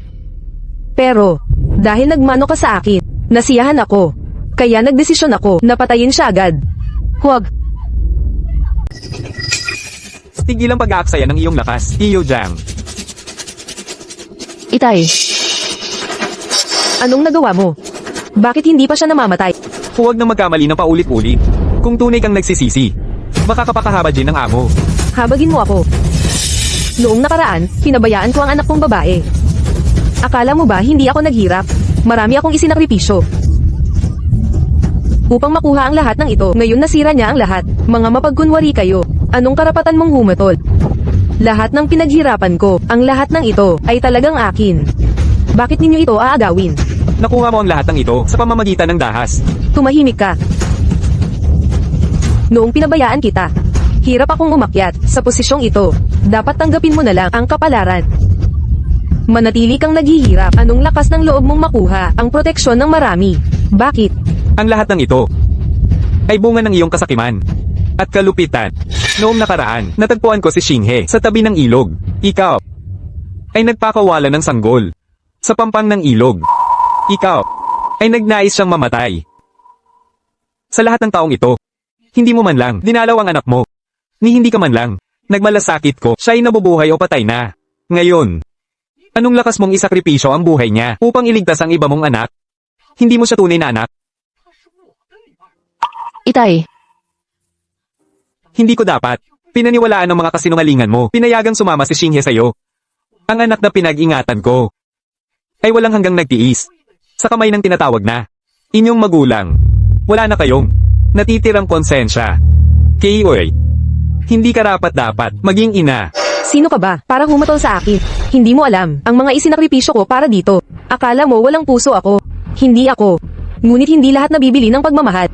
Pero, dahil nagmano ka sa akin, nasiyahan ako. Kaya nagdesisyon ako na patayin siya agad. Huwag. Tigil ang pag-aaksaya ng iyong lakas, Iyo Jiang. Itay, Anong nagawa mo? Bakit hindi pa siya namamatay? Huwag na magkamali ng paulit-ulit. Kung tunay kang nagsisisi, baka kapakahabad din ng amo. Habagin mo ako. Noong nakaraan, pinabayaan ko ang anak kong babae. Akala mo ba hindi ako naghirap? Marami akong isinakripisyo. Upang makuha ang lahat ng ito, ngayon nasira niya ang lahat. Mga mapagkunwari kayo. Anong karapatan mong humatol? Lahat ng pinaghirapan ko, ang lahat ng ito, ay talagang akin. Bakit ninyo ito aagawin? Nakuha mo ang lahat ng ito sa pamamagitan ng dahas. Tumahimik ka. Noong pinabayaan kita, hirap akong umakyat sa posisyong ito. Dapat tanggapin mo na lang ang kapalaran. Manatili kang naghihirap. Anong lakas ng loob mong makuha ang proteksyon ng marami? Bakit? Ang lahat ng ito ay bunga ng iyong kasakiman at kalupitan. Noong nakaraan, natagpuan ko si Xinghe sa tabi ng ilog. Ikaw ay nagpakawala ng sanggol sa pampang ng ilog. Ikaw ay nagnais siyang mamatay. Sa lahat ng taong ito, hindi mo man lang dinalaw ang anak mo. Ni hindi ka man lang nagmalasakit ko, siya ay nabubuhay o patay na. Ngayon, anong lakas mong isakripisyo ang buhay niya upang iligtas ang iba mong anak? Hindi mo siya tunay na anak. Itay, Hindi ko dapat pinaniwalaan ng mga kasinungalingan mo. Pinayagang sumama si Xinghe sa'yo. Ang anak na pinag-ingatan ko ay walang hanggang nagtiis sa kamay ng tinatawag na inyong magulang. Wala na kayong natitirang konsensya. Kayo'y hindi karapat-dapat maging ina. Sino ka ba para humatol sa akin? Hindi mo alam ang mga isinakripisyo ko para dito. Akala mo walang puso ako. Hindi ako. Ngunit hindi lahat nabibili ng pagmamahal.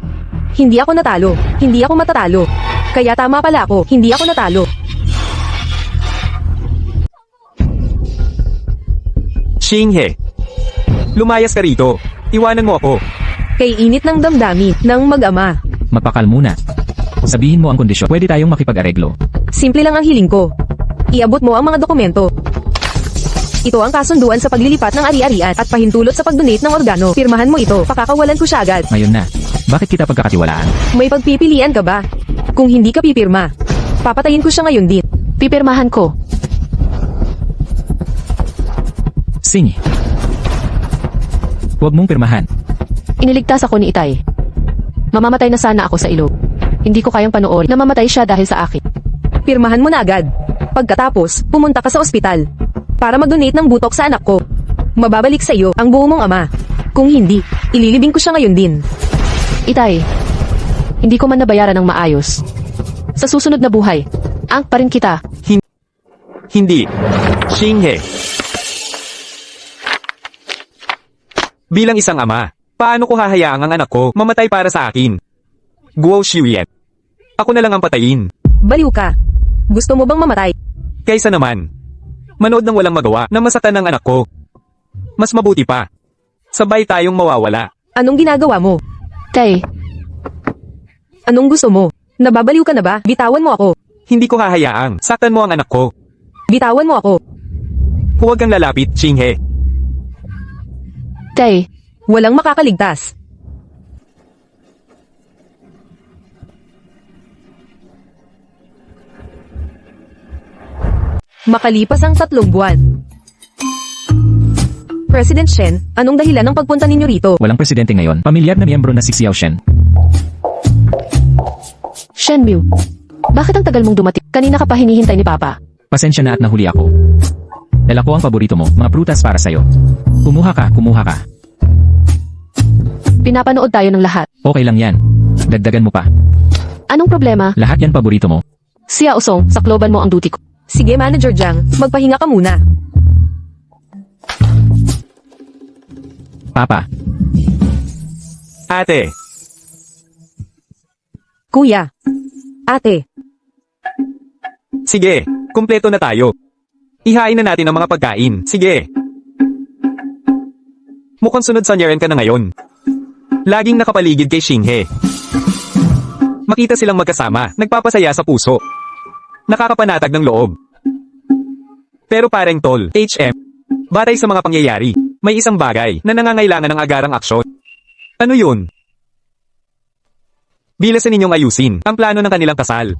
Hindi ako natalo. Hindi ako matatalo. Kaya tama pala ako. Hindi ako natalo. Xinghe, lumayas ka rito. Iwanan mo ako. Kay init ng damdamin ng mag-ama. Magpakal muna. Sabihin mo ang kondisyon. Pwede tayong makipag-areglo. Simple lang ang hiling ko. Iabot mo ang mga dokumento. Ito ang kasunduan sa paglilipat ng ari-arian at pahintulot sa pagdonate ng organo. Pirmahan mo ito. Pakakawalan ko siya agad. Ngayon na. Bakit kita pagkakatiwalaan? May pagpipilian ka ba? Kung hindi ka pipirma, papatayin ko siya ngayon din. pipirmahan ko. Sing. Huwag mong pirmahan. Iniligtas ako ni Itay. Mamamatay na sana ako sa ilog. Hindi ko kayang panoorin na mamatay siya dahil sa akin. Pirmahan mo na agad. Pagkatapos, pumunta ka sa ospital para mag-donate ng butok sa anak ko. Mababalik sa iyo ang buo mong ama. Kung hindi, ililibing ko siya ngayon din. Itay, hindi ko man nabayaran ng maayos. Sa susunod na buhay, angk pa rin kita. Hindi. Xinghe. Bilang isang ama, paano ko hahayaang ang anak ko mamatay para sa akin? Guo Xiuyan. Ako na lang ang patayin. Baliw ka. Gusto mo bang mamatay? Kaysa naman, manood ng walang magawa na masaktan ng anak ko. Mas mabuti pa. Sabay tayong mawawala. Anong ginagawa mo? Tay, Anong gusto mo? Nababaliw ka na ba? Bitawan mo ako. Hindi ko hahayaang saktan mo ang anak ko. Bitawan mo ako. Huwag kang lalapit, Xinghe. Tay, Walang makakaligtas. Makalipas ang 3 buwan. President Shen, anong dahilan ng pagpunta ninyo rito? Walang presidente ngayon. Pamilyar na miyembro na si Xiao Shen. Shenmue. Bakit ang tagal mong dumating? Kanina ka pa hinihintay ni Papa. Pasensya na at nahuli ako. Dala ko ang paborito mo, mga prutas para sa'yo. Kumuha ka, kumuha ka. Pinapanood tayo ng lahat. Okay lang yan. Dagdagan mo pa. Anong problema? Lahat yan paborito mo. Xiao Song, sakloban mo ang duty ko. Sige Manager Jiang, magpahinga ka muna. Papa, Ate, Kuya. Ate. sige, kumpleto na tayo. Ihain na natin ang mga pagkain. Sige. Mukhang sunod sa Nyeren ka na ngayon. Laging nakapaligid kay Xinghe. Makita silang magkasama, nagpapasaya sa puso. Nakakapanatag ng loob. Pero pareng tol, HM, batay sa mga pangyayari, may isang bagay na nangangailangan ng agarang aksyon. Ano yun? Bilasan ninyong ayusin ang plano ng kanilang kasal.